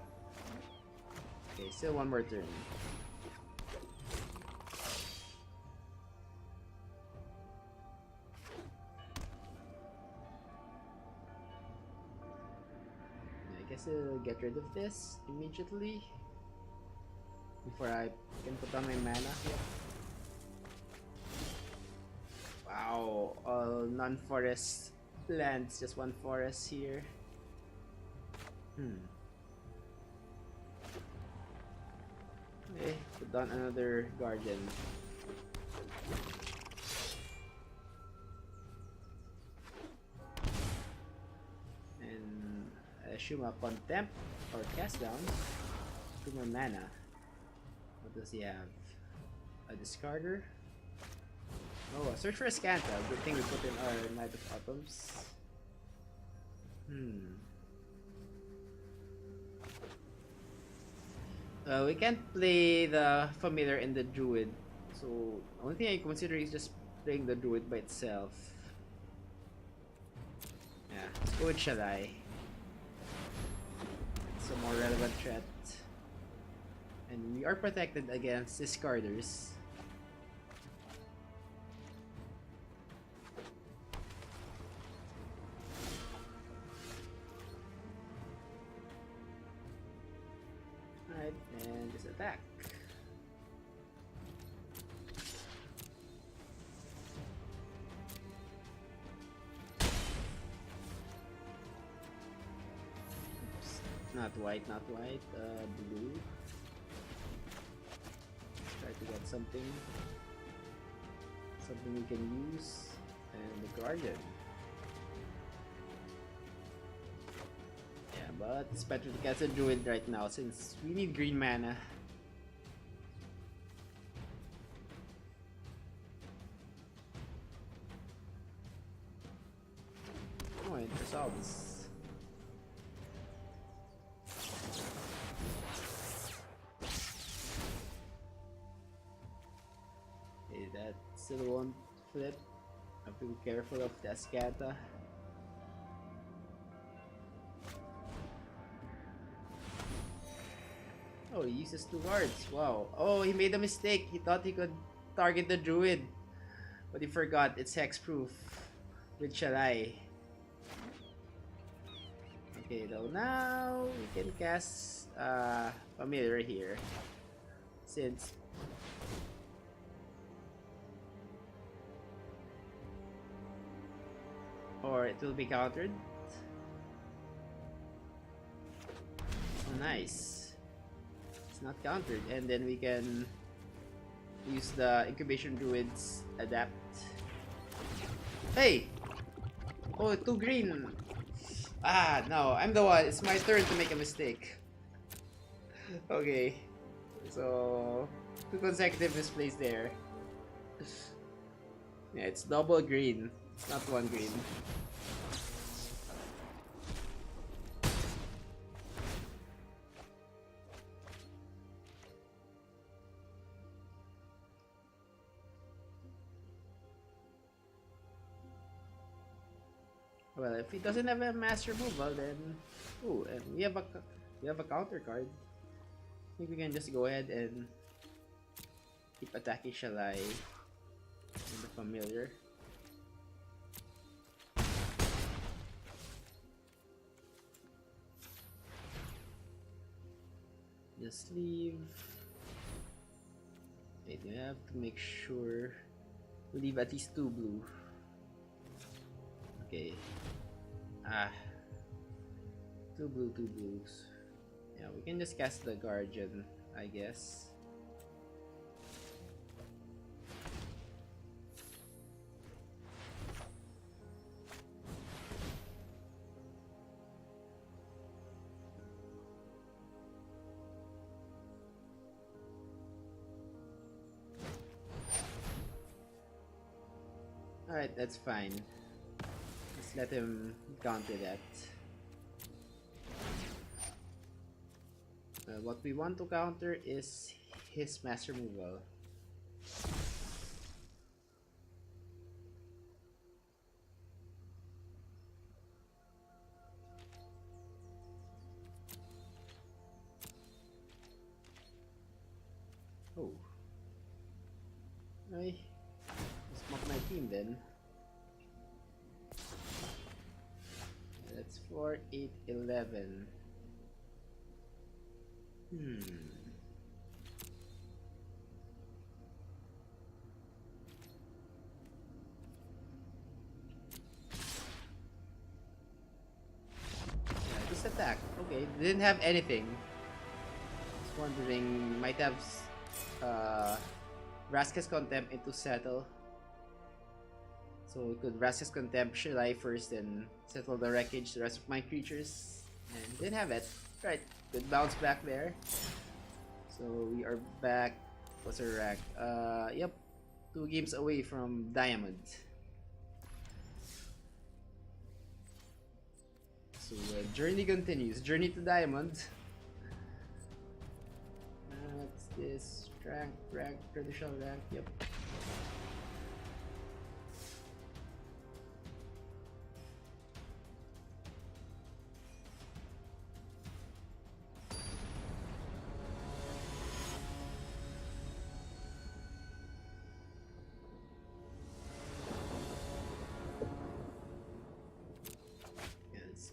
Okay, still 1 more turn. I guess I'll get rid of this immediately before I can put on my mana. Yep. Wow, all non-forest lands, just 1 forest here. Okay, put down another guardian. And I assume upon temp or cast down, 2 more mana. What does he have? A discarder? Oh, a Search for Escanta. Good thing we put in our Knight of Autumns. We can't play the Familiar and the Druid, so the only thing I consider is just playing the Druid by itself. Yeah, let's go with Shalai. It's a more relevant threat. And we are protected against discarders. And just attack. Not white, not white. Blue. Let's try to get something. Something we can use. And the Guardian. Yeah, but it's better to cast a Druid right now since we need green mana. Oh, it resolves. Okay, that still won't flip. Have to be careful of the Ascata. Oh, he uses 2 cards. Wow. Oh, he made a mistake. He thought he could target the Druid. But he forgot it's hexproof with Shalai. Okay, though now we can cast Familiar here. Since or it will be countered. Oh, nice. It's not countered, and then we can use the Incubation Druids adapt. Hey! Oh, 2 green! Ah, no, I'm the one. It's my turn to make a mistake. Okay. So, 2 consecutive misplays there. Yeah, it's double green. It's not 1 green. Well, if he doesn't have a master removal, then ooh, and we have a counter card. I think we can just go ahead and keep attacking Shalai and the Familiar. Just leave. Wait, you have to make sure we leave at least 2 blue. Okay. Ah. 2 blue, 2 blues. Yeah, we can just cast the Guardian, I guess. Alright, that's fine. Just let him counter that. What we want to counter is his master removal. Oh. Ay. Smoke my team then. That's 4, 8, 11. Yeah, just attack. Okay, didn't have anything. Just wondering, might have Vraska's Contempt into settle. So we could Vraska's Contempt, Shalai first, and settle the wreckage, the rest of my creatures. And didn't have it. Right, good bounce back there. So we are back. What's our rack? Yep, 2 games away from Diamond. So journey continues. Journey to Diamond. What's this? Rank, traditional rank. Yep.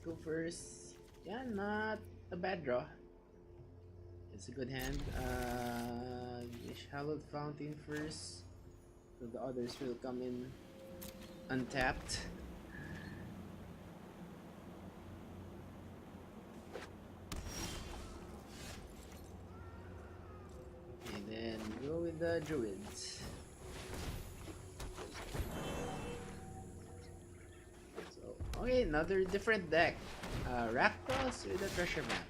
Go first. Yeah, not a bad draw. It's a good hand. Hallowed Fountain first. So the others will come in untapped. the druids. So, okay, another different deck. Rakdos with a treasure map.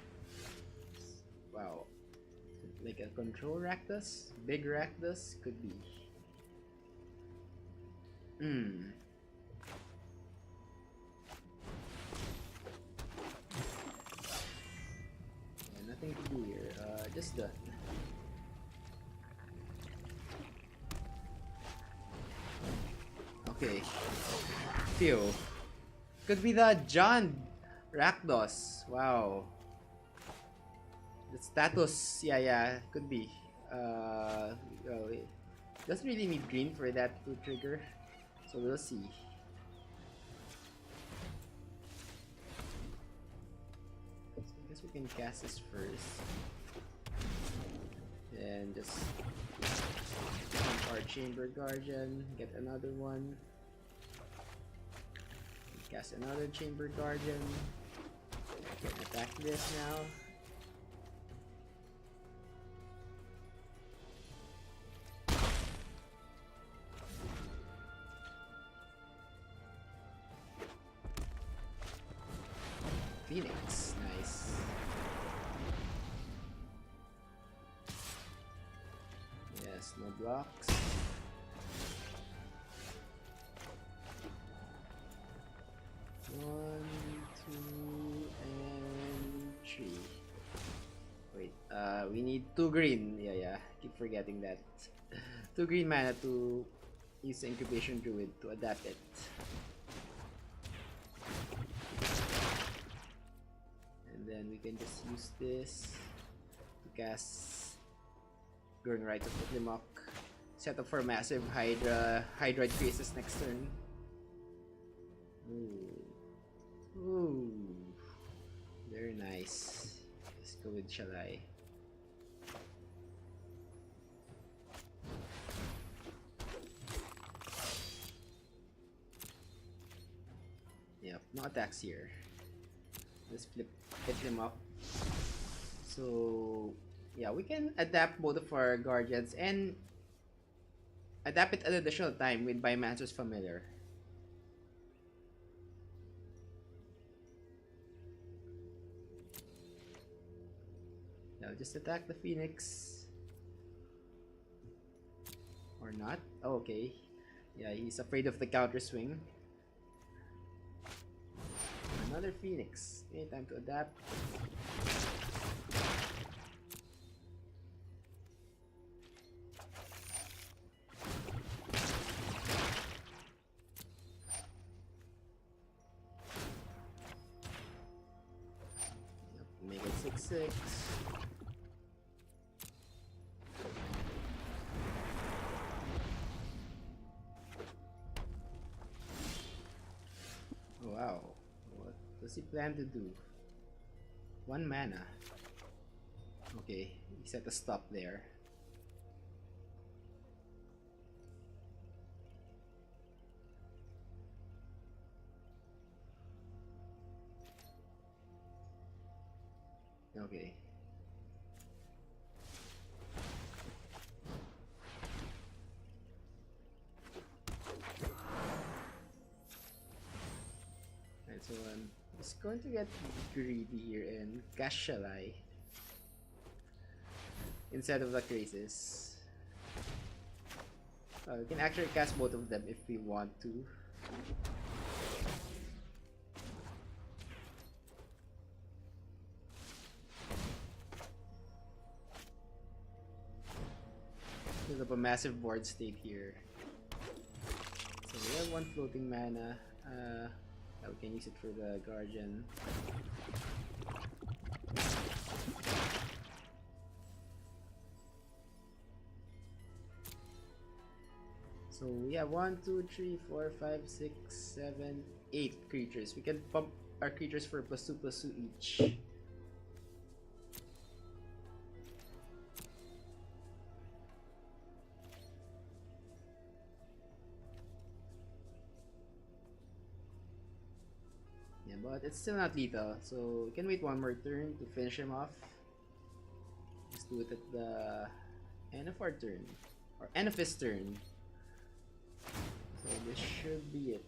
Wow. Like a control Rakdos? Big Rakdos? Could be. Hmm. Yeah, nothing to do here. Just the. Okay. Theo. Could be the John Rakdos. Wow. The status. Yeah. Could be. Well, it doesn't really need green for that to trigger. So we'll see. So I guess we can cast this first. And just pump our Chamber Guardian, get another one. Cast another Chamber Guardian. Can attack this now. Phoenix, nice. Yes, no blocks. One, two, and three. Wait, we need 2 green. Yeah. Keep forgetting that. 2 green mana to use the Incubation Druid to adapt it. And then we can just use this to cast Growing Right of Itlimooze. Set up for massive Hydroid Krasis next turn. Ooh. Very nice. Let's go with Shalai. Yep, no attacks here. Let's hit him up. So yeah, we can adapt both of our guardians and adapt it at additional time with Biomancer's Familiar. Now just attack the Phoenix. Or not. Oh, okay. Yeah, he's afraid of the counter swing. Another Phoenix. Okay, time to adapt. Yep, make it 6/6. Oh, wow. What does he plan to do? 1 mana. Okay, he set a stop there. Okay. Alright, so I'm just going to get greedy here and cast Shalai instead of the Krasis. We can actually cast both of them if we want to. Build up a massive board state here. So we have 1 floating mana. We can use it for the Guardian. So we have 1, 2, 3, 4, 5, 6, 7, 8 creatures. We can pump our creatures for +2/+2 each. Yeah, but it's still not lethal, so we can wait 1 more turn to finish him off. Let's do it at the end of our turn. Or end of his turn. So this should be it.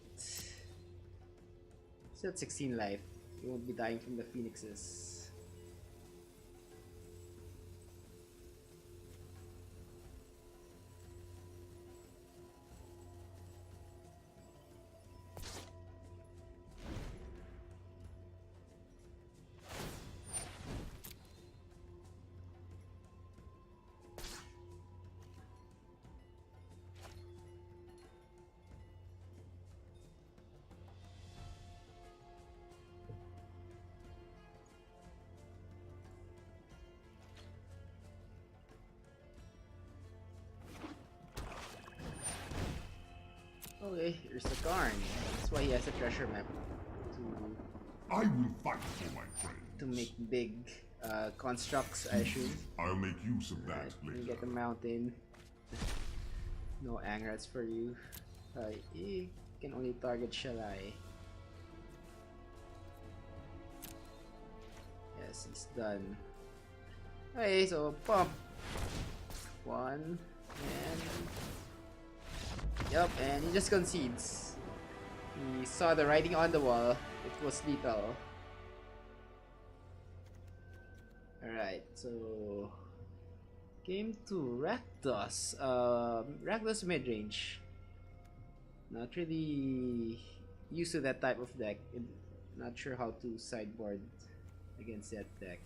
Still at 16 life. You won't be dying from the phoenixes. Okay, here's the Karn. That's why he has a treasure map I will fight for my friends. to make big constructs, I assume. I'll make use of that You later. get the mountain. No Angrats for you. You can only target Shalai. Yes, he's done. Okay, so pump. One, and... Yup, and he just concedes. He saw the writing on the wall. It was lethal. Alright, so... Game 2, Rakdos. Rakdos midrange. Not really used to that type of deck. Not sure how to sideboard against that deck.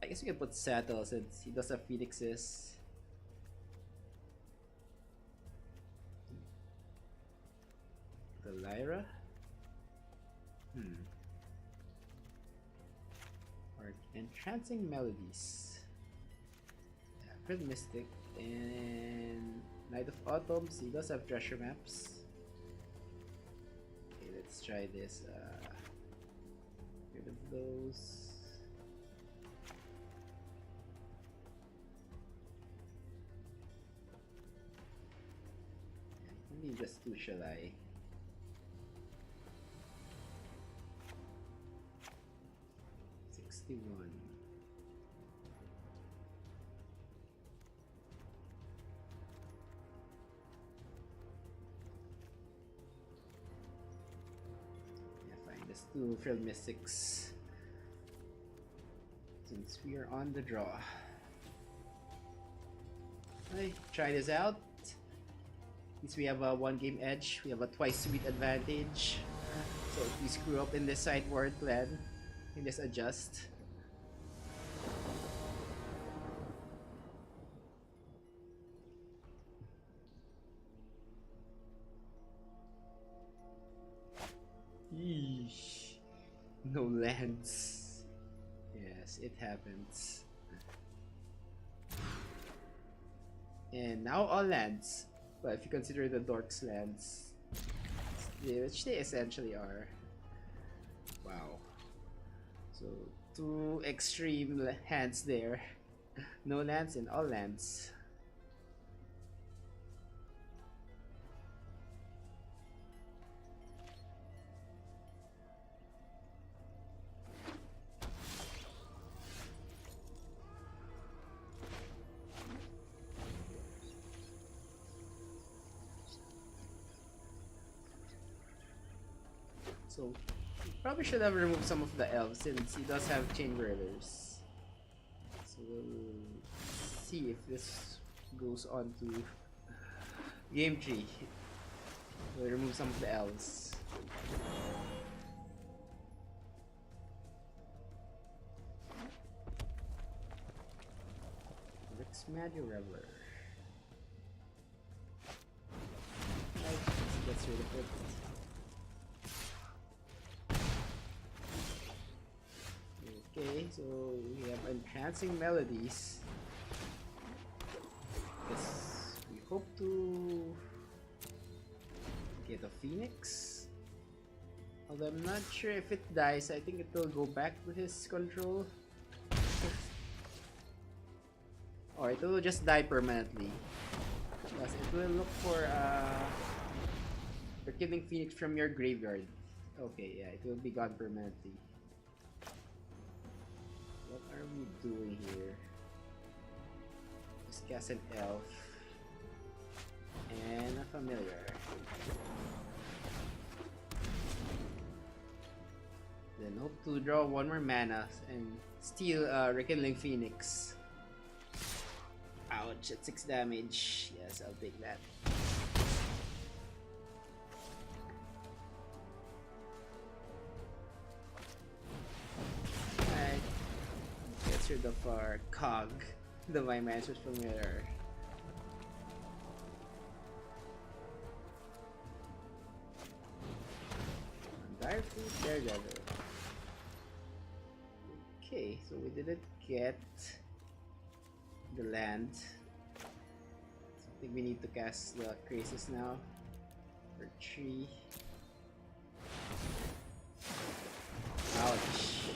I guess we can put Saddle since he does have Phoenixes. The Lyra? Or Entrancing Melodies. Yeah, Pretty Mystic. And Night of Autumns, he does have treasure maps. Okay, let's try this. Get rid of those. Maybe just two Shalai. $61. Yeah, fine. Let's do Field Mystics. Since we are on the draw. Okay, try this out. Since we have a 1 game edge, we have a twice sweet advantage. So if we screw up in this sideboard plan, we can just adjust. Yeesh. No lands. Yes, it happens. And now all lands. But if you consider the Dorks lands, which they essentially are. Wow. So, two extreme hands there. No lands and all lands. So, probably should have removed some of the elves since he does have chain whirlers. So we'll see if this goes on to game 3. We'll remove some of the elves. Let's Magic Reveler. Right, let's get rid of it. Okay, so we have Entrancing Melodies. Yes, we hope to get a Phoenix. Although I'm not sure if it dies, I think it will go back to his control. Or it will just die permanently. Plus it will look for killing Phoenix from your graveyard. Okay, yeah, it will be gone permanently. What are we doing here? Let's cast an elf and a familiar. Then hope to draw one more mana and steal Rekindling Phoenix. Ouch, at 6 damage. Yes, I'll take that. Alright. Gets rid of our cog. The Biomancer's familiar. Direfruit Daredevil. Okay, so we didn't get the land. So I think we need to cast the Krasis now. For 3. Ouch.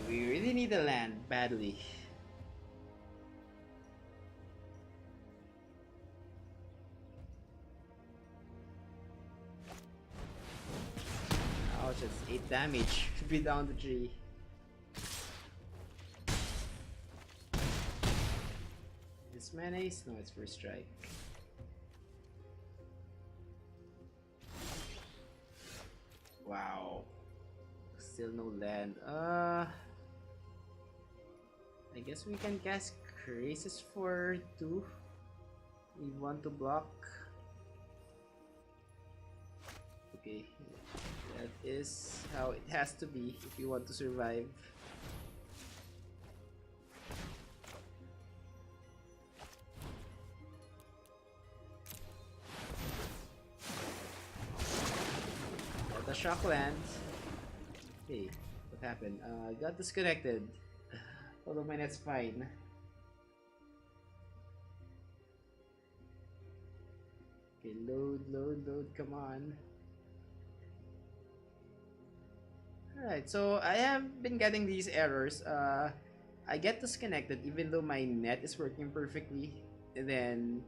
We really need the land badly. Ouch, it's 8 damage. Should be down to 3. This mana is no, it's first strike. Wow. Still no land. I guess we can cast Krasis for 2. We want to block. Okay. That is how it has to be if you want to survive. The shock lands. Hey, what happened? Got disconnected. Although my net's fine. Okay, load, come on. Alright, so I have been getting these errors. I get disconnected even though my net is working perfectly. And then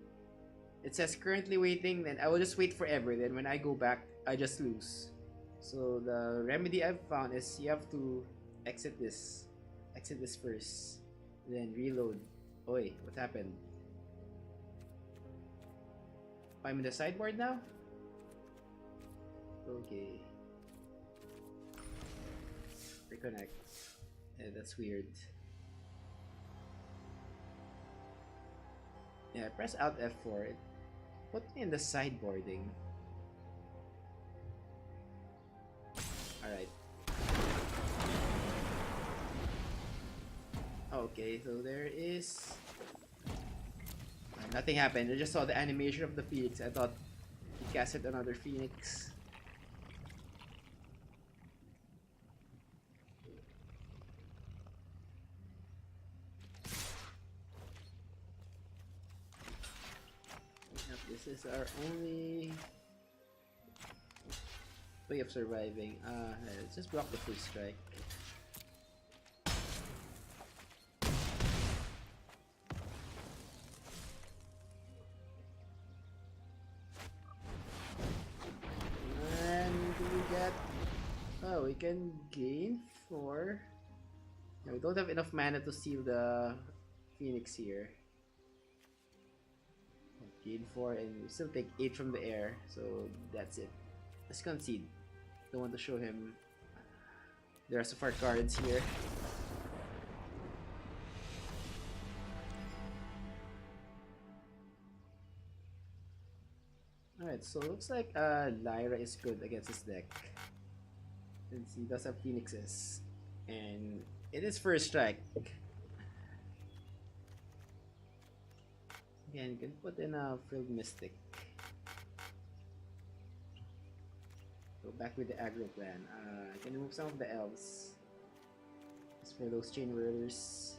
it says currently waiting, then I will just wait forever. Then when I go back, I just lose. So the remedy I've found is you have to exit this first, then reload. Oi, what happened? I'm in the sideboard now? Okay. Reconnect. Yeah, that's weird. Yeah, press Alt F4. It put me in the sideboarding. Alright. Okay, so there is... nothing happened. I just saw the animation of the Phoenix. I thought he casted another Phoenix. Yep, this is our only way of surviving. Let's just block the first strike. And do we get... oh, we can gain 4. No, we don't have enough mana to steal the Phoenix here. Gain 4 and we still take 8 from the air, so that's it. Let's concede. Don't want to show him the rest of our cards here. Alright, so looks like Lyra is good against his deck. Since he does have Phoenixes. And it is first strike. Again, you can put in a Frilled Mystic. Go back with the aggro plan. I can remove some of the elves. Just for those chain whirlers.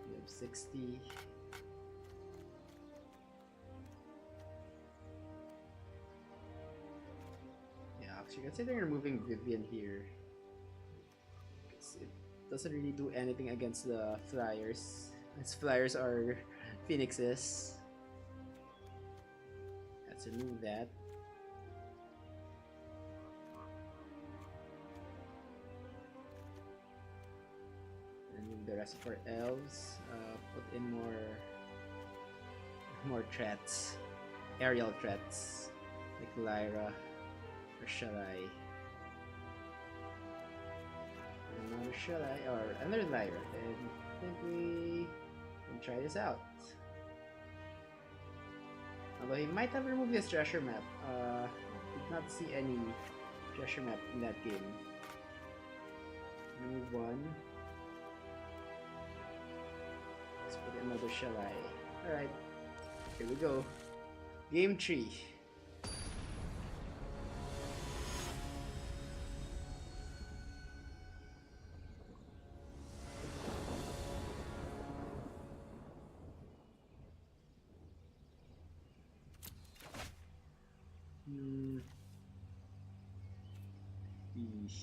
We have 60. Yeah, actually considering removing Vivian here. It doesn't really do anything against the flyers. As flyers are Phoenixes. Let's remove that. And the rest of our elves. Put in more threats, aerial threats like Lyra or Shalai. Another Shalai or another Lyra. Then I think we can try this out. Although he might have removed his treasure map. Did not see any treasure map in that game. Remove one. Let's put another Shalai. Alright, here we go. Game 3.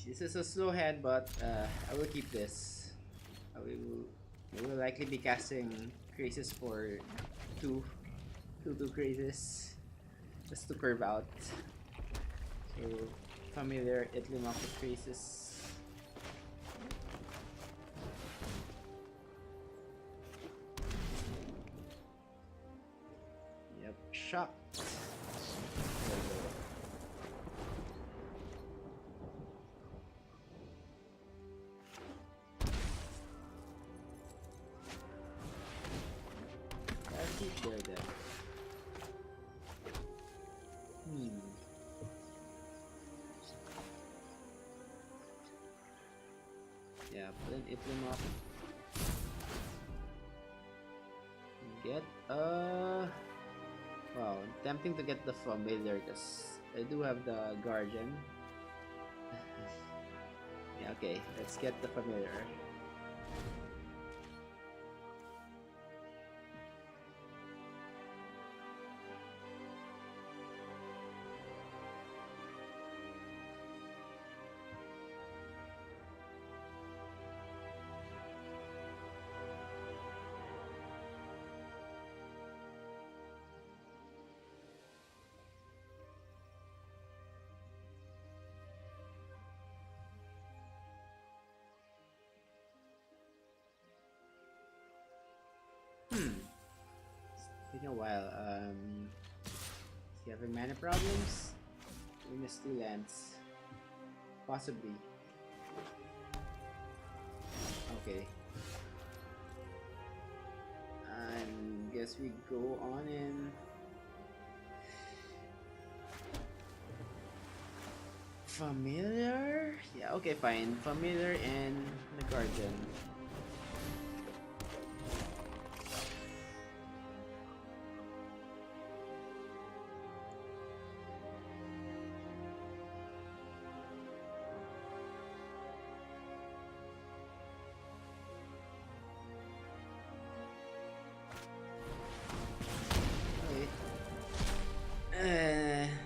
This is a slow hand, but I will keep this. I will likely be casting Krasis for 2 Krasis just to curve out. So familiar Itlimooze with Krasis. Yep, shock. Yeah, put an Itlimooze. Get wow, tempting to get the familiar because I do have the guardian. Yeah, okay, let's get the familiar. It's been a while. Is he having mana problems? We missed 2 lands. Possibly. Okay. And guess we go on in. Familiar? Yeah, okay, fine. Familiar and the Guardian.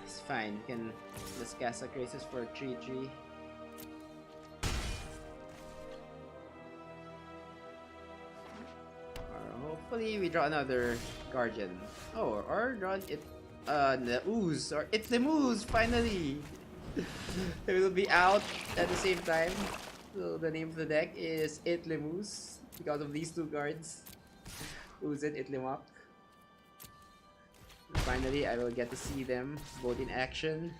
It's fine. You can just cast a Krasis for 3/3. Or hopefully we draw another Guardian. Oh, or draw it the Ooze or Itlimooze finally. It will be out at the same time. So the name of the deck is Itlimooze because of these 2 cards. Ooze and Itlimooze. Finally, I will get to see them both in action.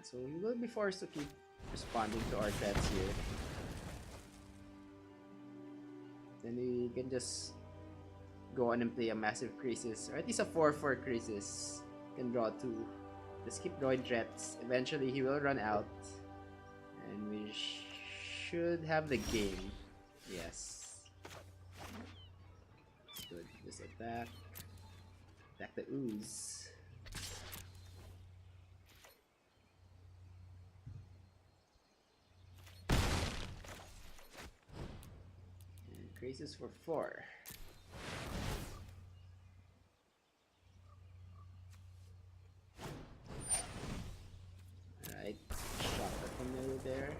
So we will be forced to keep responding to our threats here. Then we can just go on and play a massive Krasis, or at least a 4/4 Krasis. Can draw 2. Just keep drawing threats. Eventually he will run out. And we should have the game. Yes. That's good. Just attack. Attack the Ooze. And Krasis for 4. Shock the familiar there.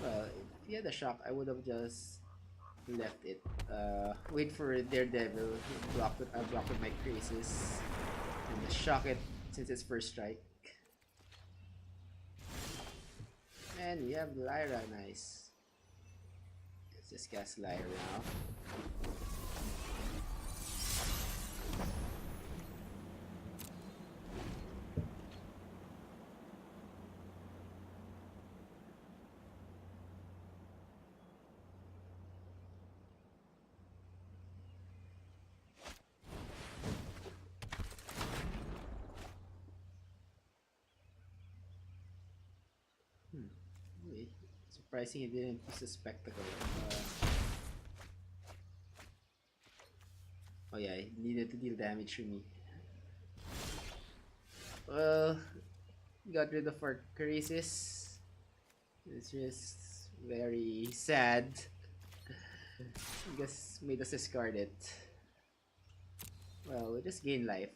Well, if he had a shock, I would have just left it. Wait for Daredevil. Block with my Krasis. And just shock it since it's first strike. And we have Lyra, nice. Let's just cast Lyra now. Surprising he didn't use a spectacle. Oh yeah, he needed to deal damage to me. Well, got rid of our Krasis. It's just very sad. I guess made us discard it. Well, we'll just gain life.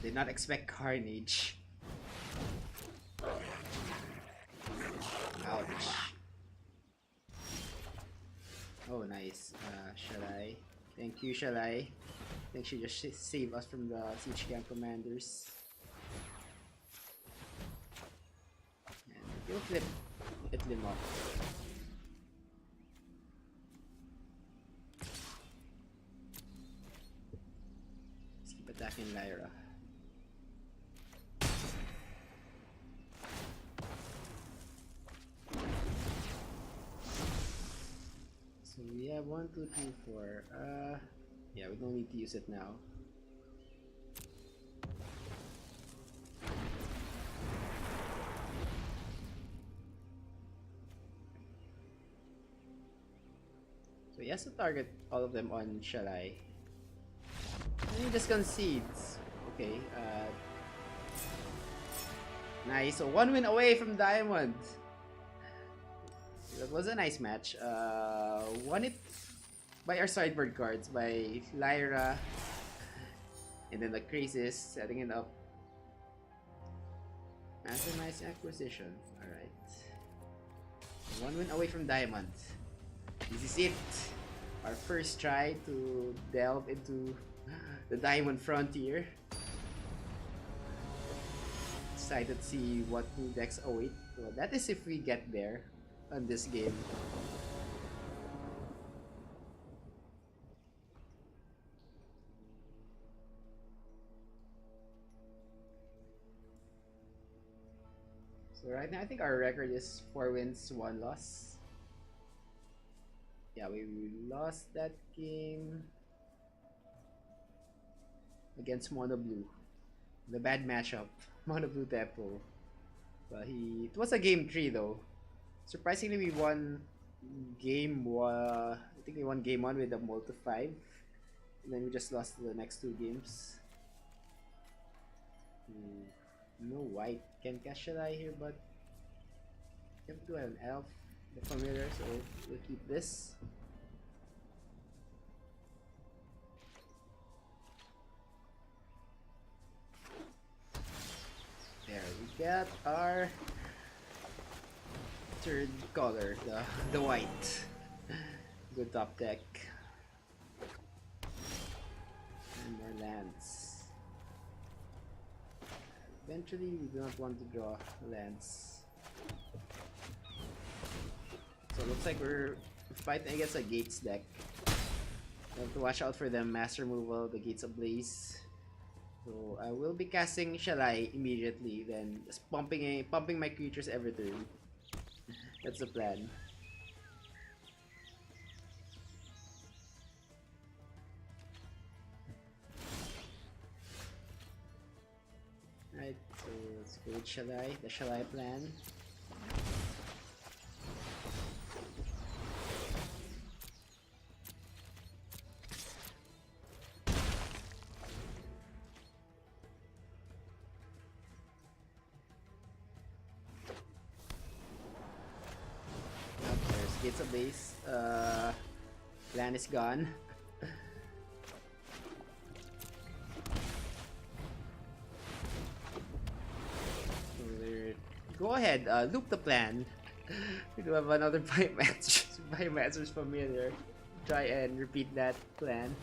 Did not expect carnage. Ouch. Oh, nice. Shalai. Thank you, Shalai. I think she just saved us from the siege camp commanders. And we'll flip Itlimooze. Let's keep attacking Lyra. So we have 1, 2, 3, 4. Yeah, we don't need to use it now. So he has to target all of them on Shalai. And he just concedes. Okay, nice. So 1 win away from Diamond. That was a nice match. Won it by our sideboard cards, by Lyra, and then the Krasis setting it up. That's a nice acquisition. Alright. 1 win away from Diamond. This is it. Our first try to delve into the Diamond Frontier. Excited to see what new decks await. Well, that is if we get there on this game. So right now I think our record is 4 wins, 1 loss. Yeah, we lost that game against Mono Blue. The bad matchup. Mono Blue Tempo. But it was a game 3 though. Surprisingly, we won game 1. I think we won game 1 with a mull to 5. And then we just lost the next 2 games. No white. Can cast Shalai here, but we have to have an elf, the familiar, so we'll keep this. There we got our third color, the white. Good top deck. And more lands. Eventually, we do not want to draw lands. So it looks like we're fighting against a Gates deck. We have to watch out for them. Mass removal, the Gates ablaze. So I will be casting Shalai immediately, then just pumping my creatures every turn. That's the plan. Right, so let's go with Shalai, the Shalai plan. There's Gates of Base. Plan is gone. Go ahead, loop the plan. We do have another Biomancer's familiar. Try and repeat that plan.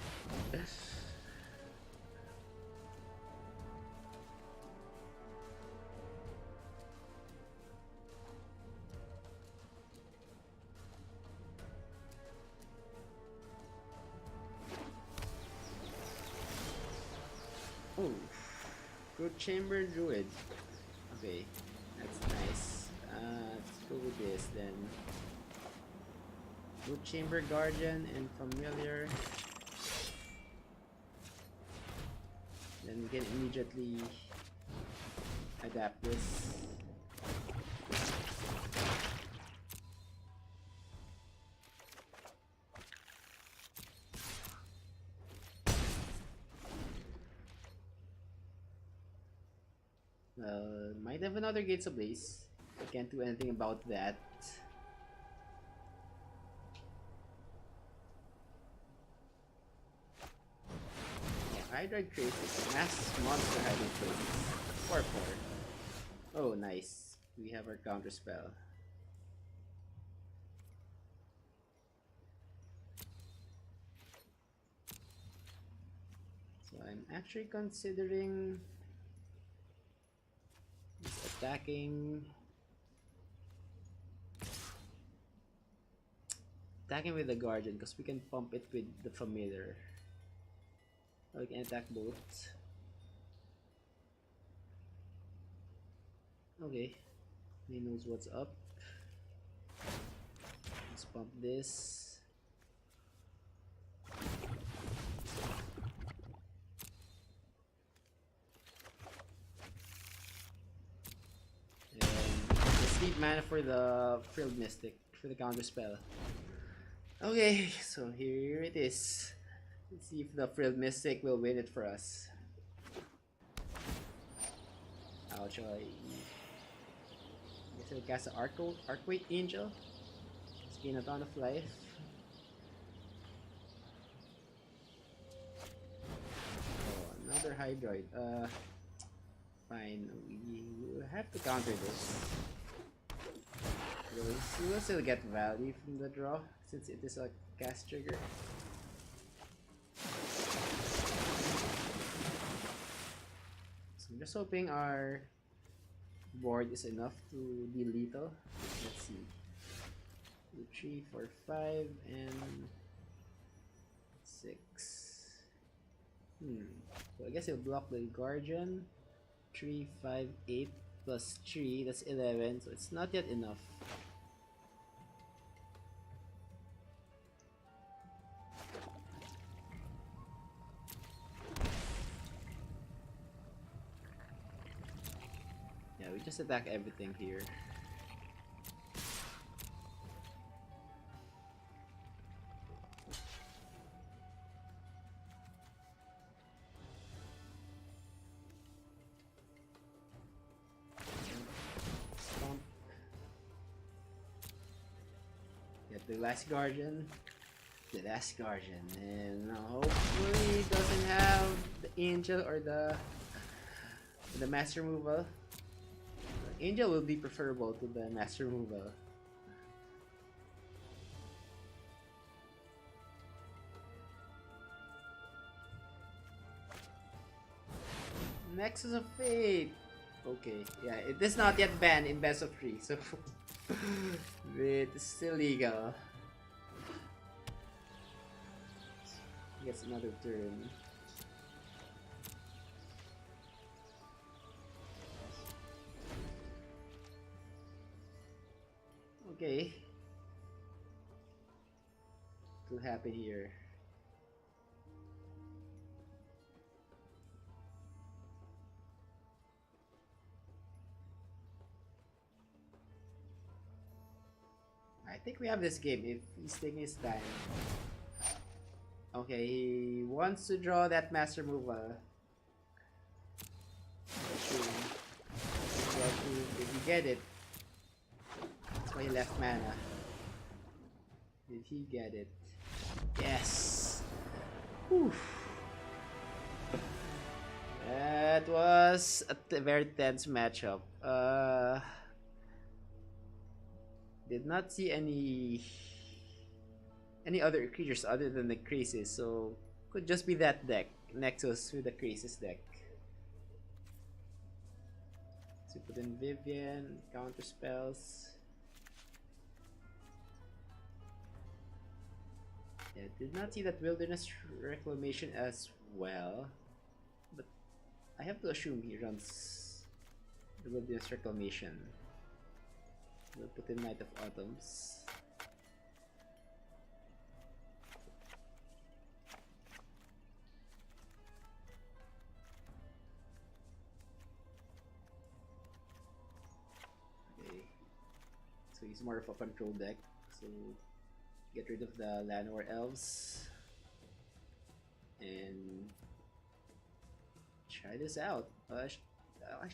Oh, good chamber druid. Okay, that's nice. Let's go with this then. Good chamber guardian and familiar. Then we can immediately adapt this. Might have another Gates Ablaze. I can't do anything about that. Yeah, Hydroid Krasis. Mass monster Hydroid Krasis. 4-4. Oh, nice. We have our counter spell. So I'm actually considering attacking with the guardian because we can pump it with the familiar. Or we can attack both. Okay, he knows what's up. Let's pump this. Need mana for the Frilled Mystic for the counter spell. Okay, so here it is. Let's see if the Frilled Mystic will win it for us. How shall I guess I'll cast an Arcweight Angel. Let's gain a ton of life. Oh, another Hydroid. Fine. We will have to counter this. We will still get value from the draw since it is a cast trigger. So I'm just hoping our board is enough to be lethal. Let's see. 2, 3, 4, 5, and 6. So I guess it'll block the Guardian. 3, 5, 8 plus 3, that's 11, so it's not yet enough. Yeah, we just attack everything here. The last guardian, and hopefully it doesn't have the angel or the master removal. The angel will be preferable to the master removal. Nexus of Fate. Okay, yeah, it is not yet banned in best of 3, so it's still legal. Gets another turn. Okay. What will happen here? I think we have this game if he's taking his time. Okay, he wants to draw that master removal. Did he get it? That's why he left mana. Did he get it? Yes. Whew. That was a very tense matchup. Did not see any other creatures other than the Krasis, so could just be that deck, Nexus with the Krasis deck. So put in Vivian, counter spells. Yeah, did not see that Wilderness Reclamation as well, but I have to assume he runs the Wilderness Reclamation. We'll put in Knight of Autumns. Okay, so he's more of a control deck, so get rid of the Llanowar Elves and try this out. I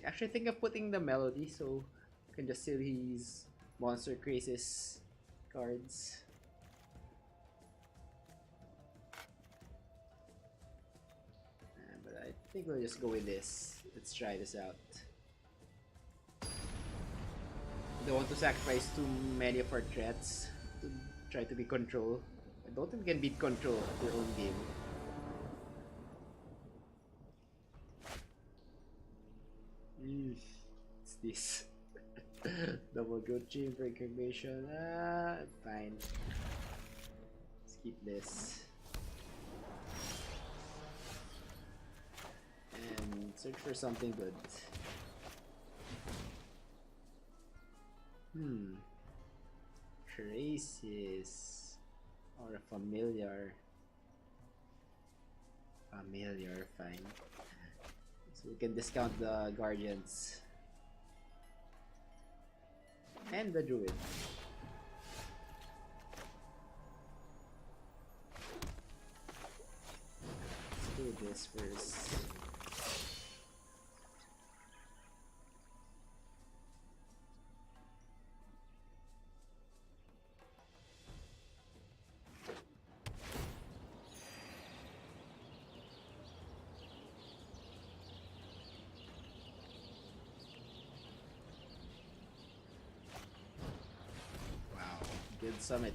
actually think of putting the Melody so I can just seal his monster Krasis cards. But I think we'll just go with this. Let's try this out. Don't want to sacrifice too many of our threats to try to be control. I don't think we can beat control at their own game. What's this? Double growth chamber incubation. Fine. Let's keep this. And search for something good. Krasis or a familiar. Familiar, fine. So we can discount the guardians and the druid. Let's do this first. Good summit.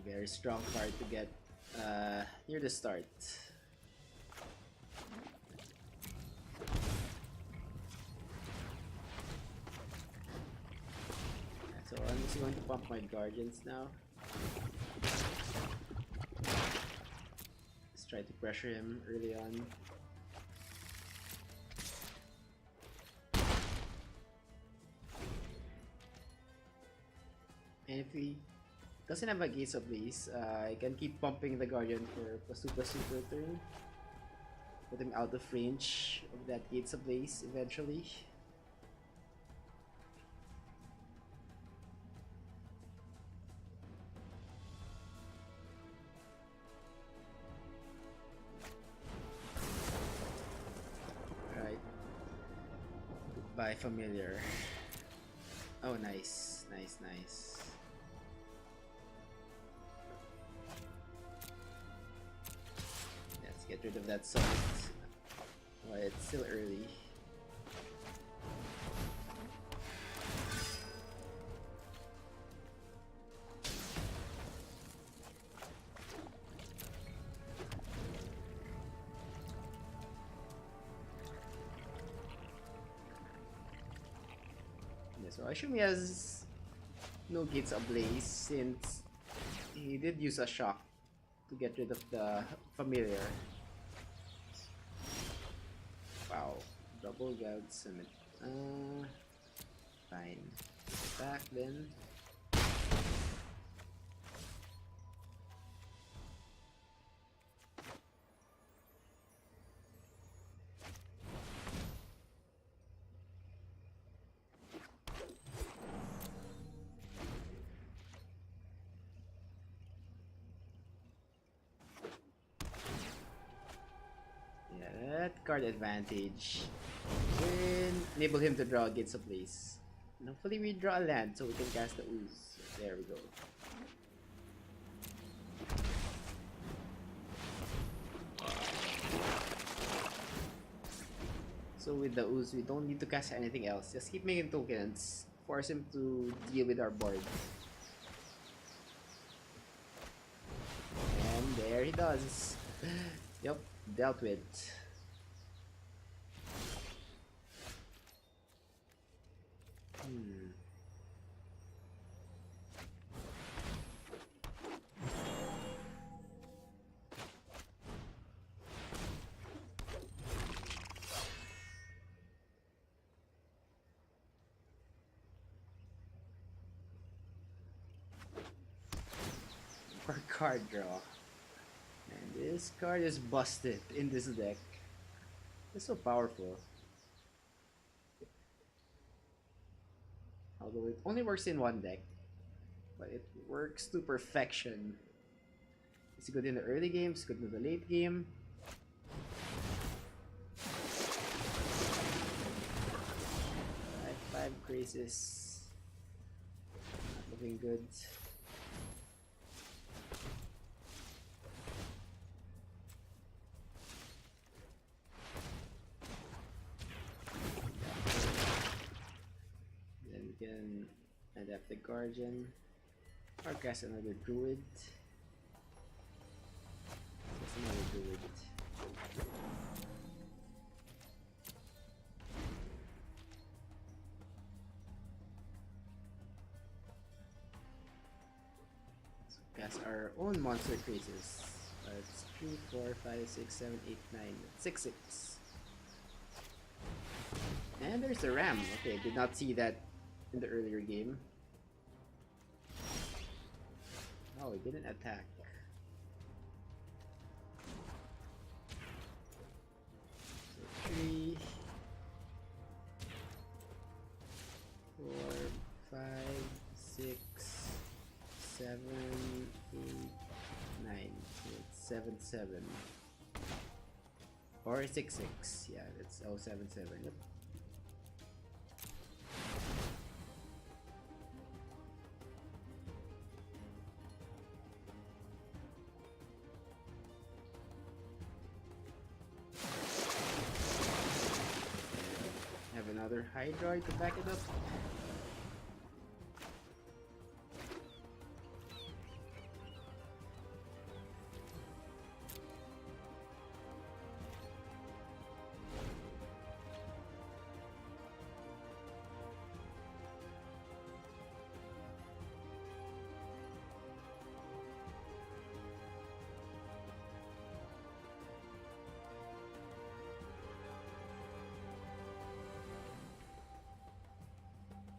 Very strong card to get near the start. So I'm just going to pump my guardians now. Let's try to pressure him early on. And if he doesn't have a Gates of Blaze, I can keep pumping the Guardian for +2/+2 turn. Put him out of range of that Gates of Blaze eventually. Alright. Goodbye, familiar. Oh, nice. Nice, nice. Let's get rid of that summit while it's still early. So I assume he has no Gates Ablaze since he did use a shock to get rid of the familiar. Wow, double Gald Summit. Fine. Back then. Card advantage will enable him to draw Gates of Blaze. And hopefully we draw a land so we can cast the Ooze. There we go. So with the ooze, we don't need to cast anything else. Just keep making tokens. Force him to deal with our board. And there he does. Yep, dealt with. For card draw. And this card is busted in this deck. It's so powerful. Although it only works in one deck, but it works to perfection. It's good in the early game, it's good in the late game. Five Krasis. Not looking good. Can adapt the Guardian or cast another Druid. Cast another Druid. So cast our own monster Krasis. It's 3, 4, 5, 6, 7, 8, 9, 6, 6. And there's the Ram. Okay, did not see that in the earlier game. Oh, he didn't attack. So 3, 4, 5, 6, 7, 8, 9. So it's 7, 7. Or 6, 6. Yeah, that's 7, 7. Yep. Another Hydroid to back it up.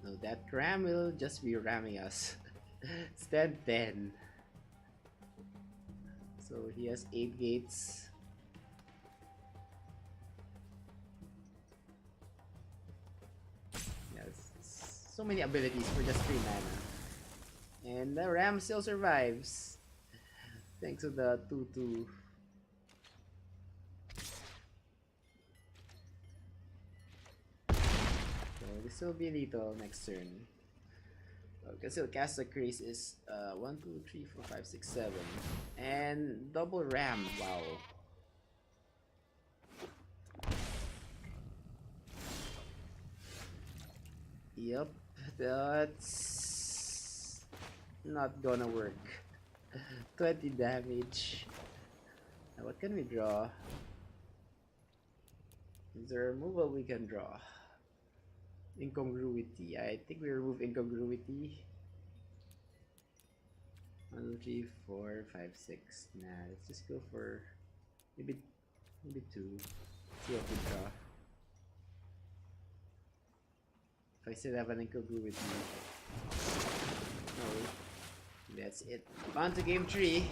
No, that ram will just be ramming us. It's 10-10. So he has 8 gates. Yes, so many abilities for just 3 mana. And the ram still survives. Thanks to the 2-2. This will be lethal next turn. We can still cast the Krasis. 1, 2, 3, 4, 5, 6, 7. And double ram. Wow. Yep, that's not gonna work. 20 damage. Now what can we draw? Is there a removal we can draw? Incongruity. I think we remove incongruity. 1, 2, 3, 4, 5, 6. Nah, let's just go for maybe 2. See what we draw. If I still have an incongruity. No. That's it. On to game 3.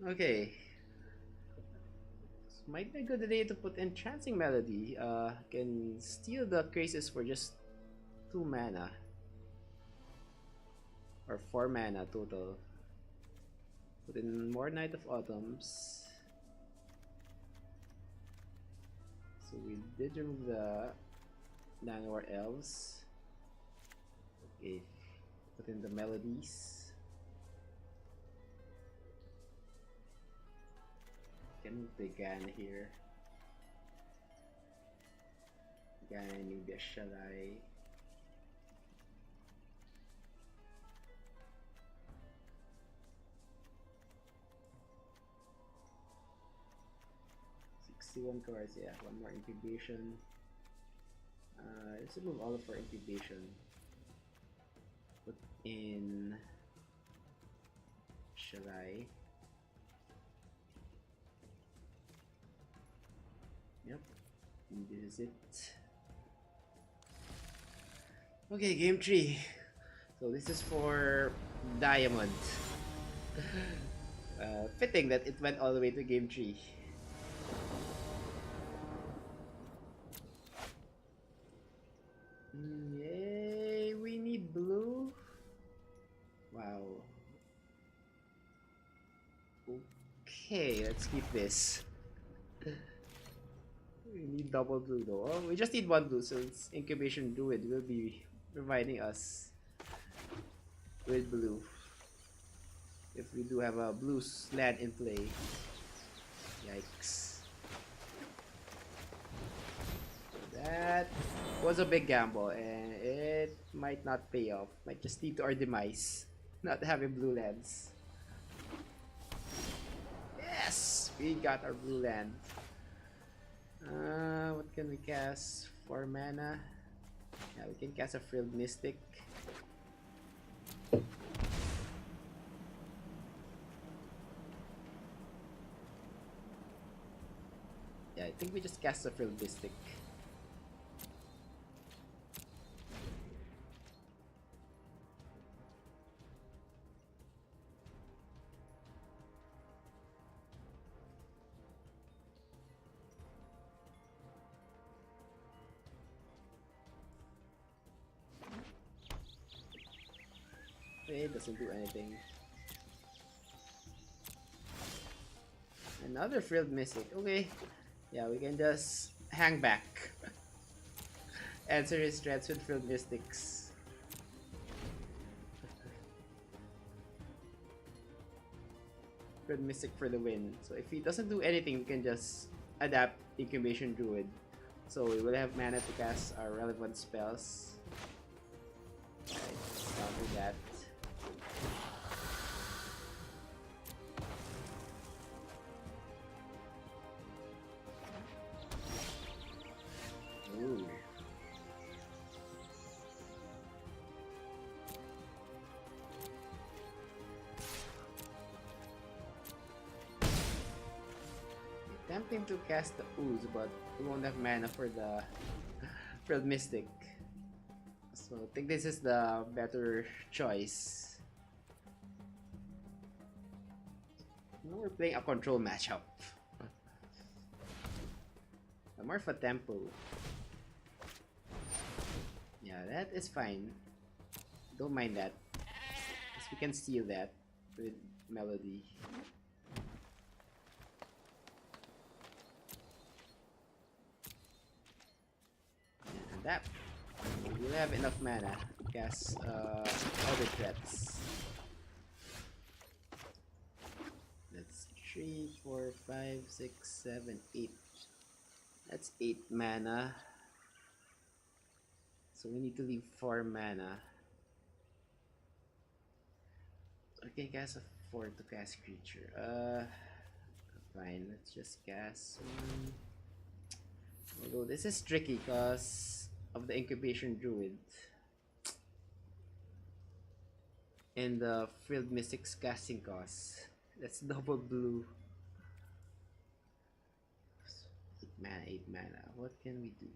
Okay. This might be a good day to put Entrancing Melody. Can steal the Krasis for just 2 mana. Or 4 mana total. Put in more Night of Autumns. So we did remove the Nanor Elves. Okay. Put in the melodies. Can play Gan here. Gan, maybe a Shalai. One cards, yeah, one more incubation. Let's remove all of our incubation. Put in Shalai. Yep, and this is it. Okay, game 3. So this is for Diamond. Fitting that it went all the way to game 3. Yay, we need blue. Wow. Okay, let's keep this. We need double blue though. Oh, we just need one blue, so it's incubation druid will be providing us with blue. If we do have a blue land in play. Yikes. That was a big gamble and it might not pay off. Might just lead to our demise. Not having blue lands. Yes! We got our blue land. What can we cast? 4 mana. Yeah, we can cast a Frilled Mystic. Yeah, I think we just cast a Frilled Mystic. It doesn't do anything. Another Frilled Mystic. Okay. Yeah, we can just hang back. Answer his threats with Frilled Mystics. Frilled Mystic for the win. So if he doesn't do anything, we can just adapt Incubation Druid. So we will have mana to cast our relevant spells. Right, start with that. Ooh. Tempting to cast the Ooze, but we won't have mana for the Frilled Mystic. So I think this is the better choice. Now we're playing a control matchup. More for tempo. Yeah, that is fine. Don't mind that. Because we can steal that with Melody. And that. We'll have enough mana to cast other threats. That's 3, 4, 5, 6, 7, 8. That's 8 mana. So we need to leave 4 mana. So I can cast a 4 to cast creature. Fine, let's just cast one. Although this is tricky because of the Incubation Druid. And the Frilled Mystic's casting cost. That's double blue. 8 mana. What can we do?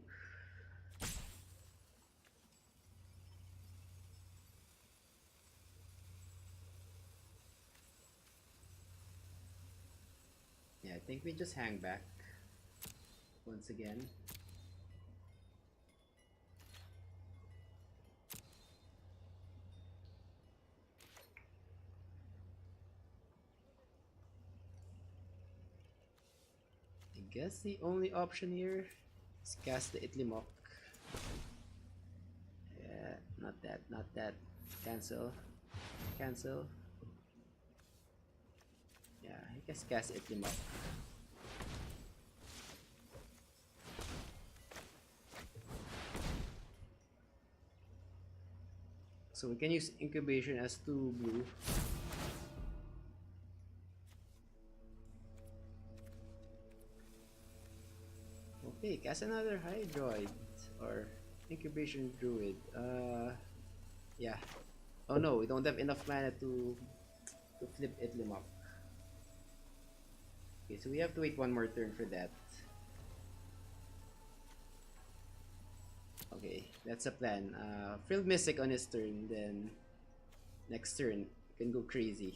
Yeah, I think we just hang back once again. I guess the only option here is cast the Itlimooze. Yeah, not that, not that. Cancel. Cancel. Yeah, I guess cast Itlimooze. So we can use incubation as 2 blue. Okay, cast another Hydroid or incubation druid. Yeah. Oh no, we don't have enough mana to flip Itlimooze. Okay, so we have to wait one more turn for that. Okay, that's a plan. Frill Mystic on his turn, then next turn you can go crazy.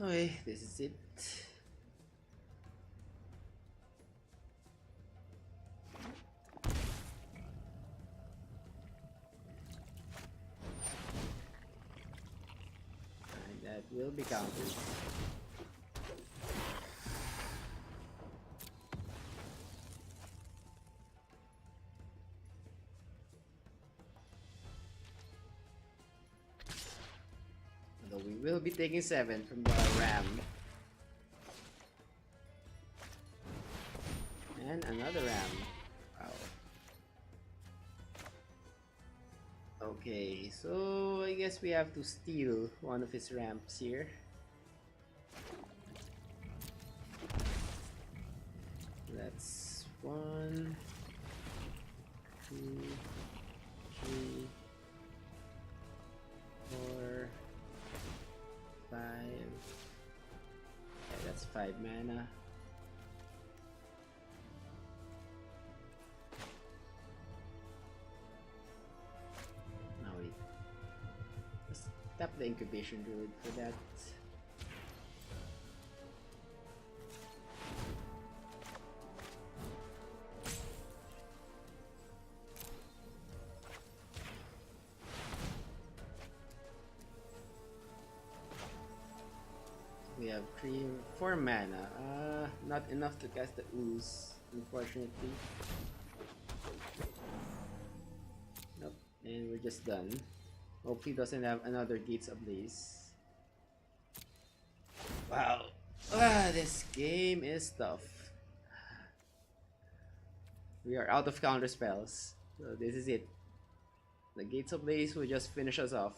Okay, this is it. And that will be countered. Although we will be taking 7 from the ram. And another ram. Wow. Okay, so I guess we have to steal one of his ramps here. That's 1, 2, 3, 4, 5. Okay, that's 5 mana. Now wait. Let's tap the incubation druid for that. We have 4 mana. Not enough to cast the ooze, unfortunately. Nope, and we're just done. Hope he doesn't have another Gates Ablaze. Wow, this game is tough. We are out of counter spells, so this is it. The Gates Ablaze will just finish us off.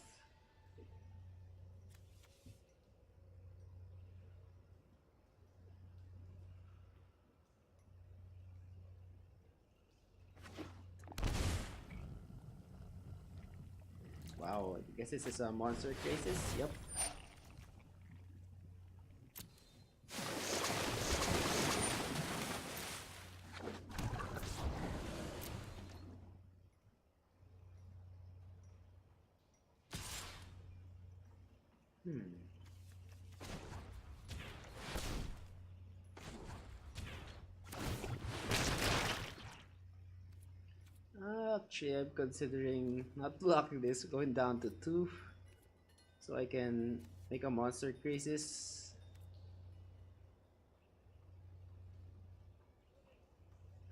Wow, I guess this is a monster Krasis. Yep. Actually, I'm considering not blocking this, going down to 2, so I can make a monster Krasis.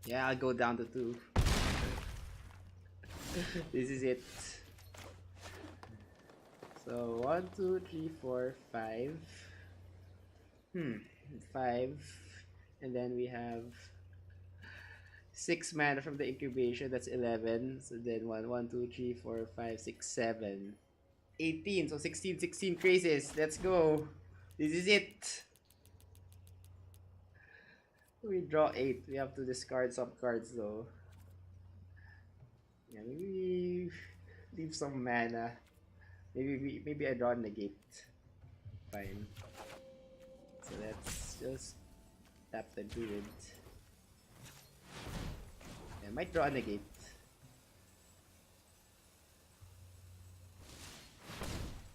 Yeah, I'll go down to 2. This is it. So 1, 2, 3, 4, 5. 5, and then we have 6 mana from the incubation. That's 11. So then 1, 2, 3, 4, 5, 6, 7, 18. So 16 Krasis. Let's go. This is it. We draw 8. We have to discard some cards though. Yeah, maybe leave some mana. Maybe I draw negate. Fine. So let's just tap the druid. I might draw a negate.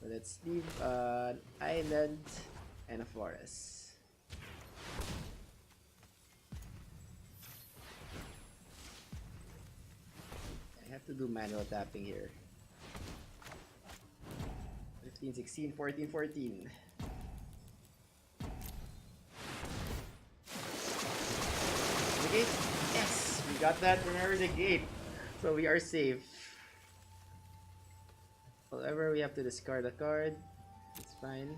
So let's leave an island and a forest. I have to do manual tapping here. 15, 16, 14, 14. The gate? Yes! We got that. Remember the gate. So we are safe. However, we have to discard a card. It's fine.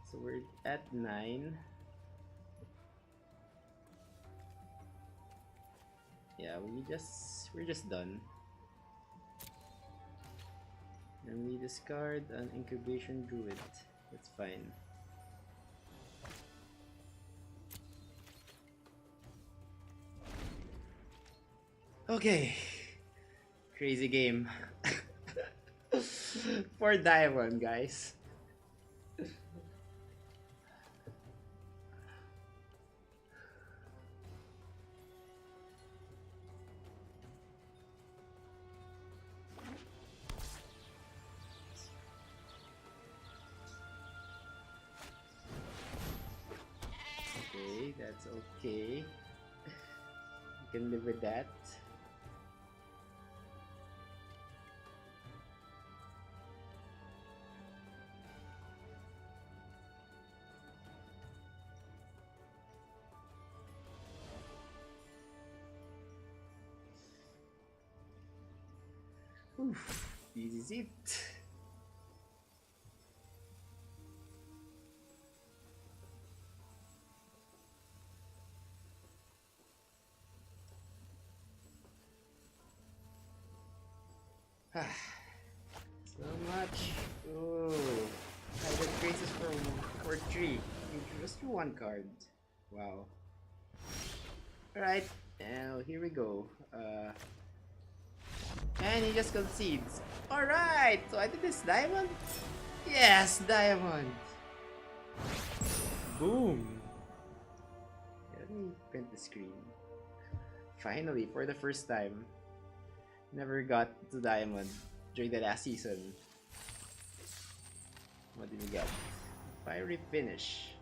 So we're at 9. Yeah, we're just done. And we discard an incubation druid. That's fine. Okay. Crazy game. 4 diamond, guys. Okay, that's okay. You can live with that. Oof, this is it. So much. Oh, I got Krasis for 3. Just do 1 card. Wow. Alright, now here we go. And he just concedes. Alright, so I did this diamond? Yes, diamond! Boom! Let me print the screen. Finally, for the first time. Never got to diamond during the last season. What did we get? Fiery finish.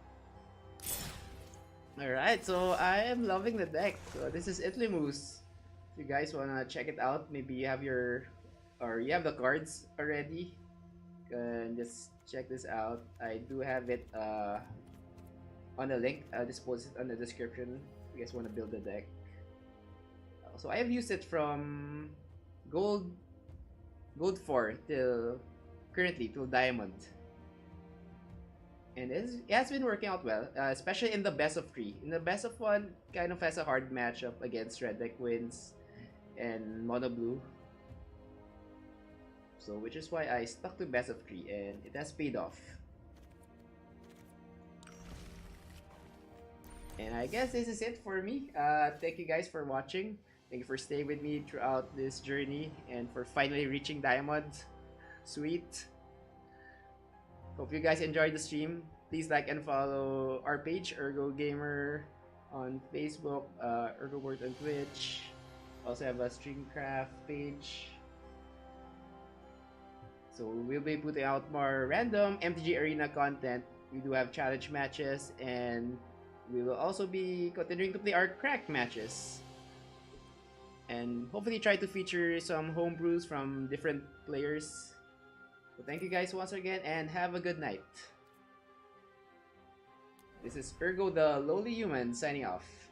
Alright, so I am loving the deck. So this is Itlimooze. If you guys wanna check it out, maybe you have you have the cards already. And just check this out. I do have it on the link. I'll just post it on the description if you guys wanna build the deck. So I have used it from gold 4 till currently till diamond. And it has been working out well, especially in the best of 3. In the best of 1, kind of has a hard matchup against red deck wins and mono blue. So which is why I stuck to best of 3 and it has paid off. And I guess this is it for me. Thank you guys for watching. Thank you for staying with me throughout this journey and for finally reaching diamond. Sweet. Hope you guys enjoyed the stream. Please like and follow our page, Ergo Gamer, on Facebook, ErgoWord on Twitch. Also have a Streamcraft page. So we'll be putting out more random MTG Arena content. We do have challenge matches, and we will also be continuing to play our crack matches. And hopefully try to feature some homebrews from different players. So thank you guys once again and have a good night. This is Ergo the Lowly Human signing off.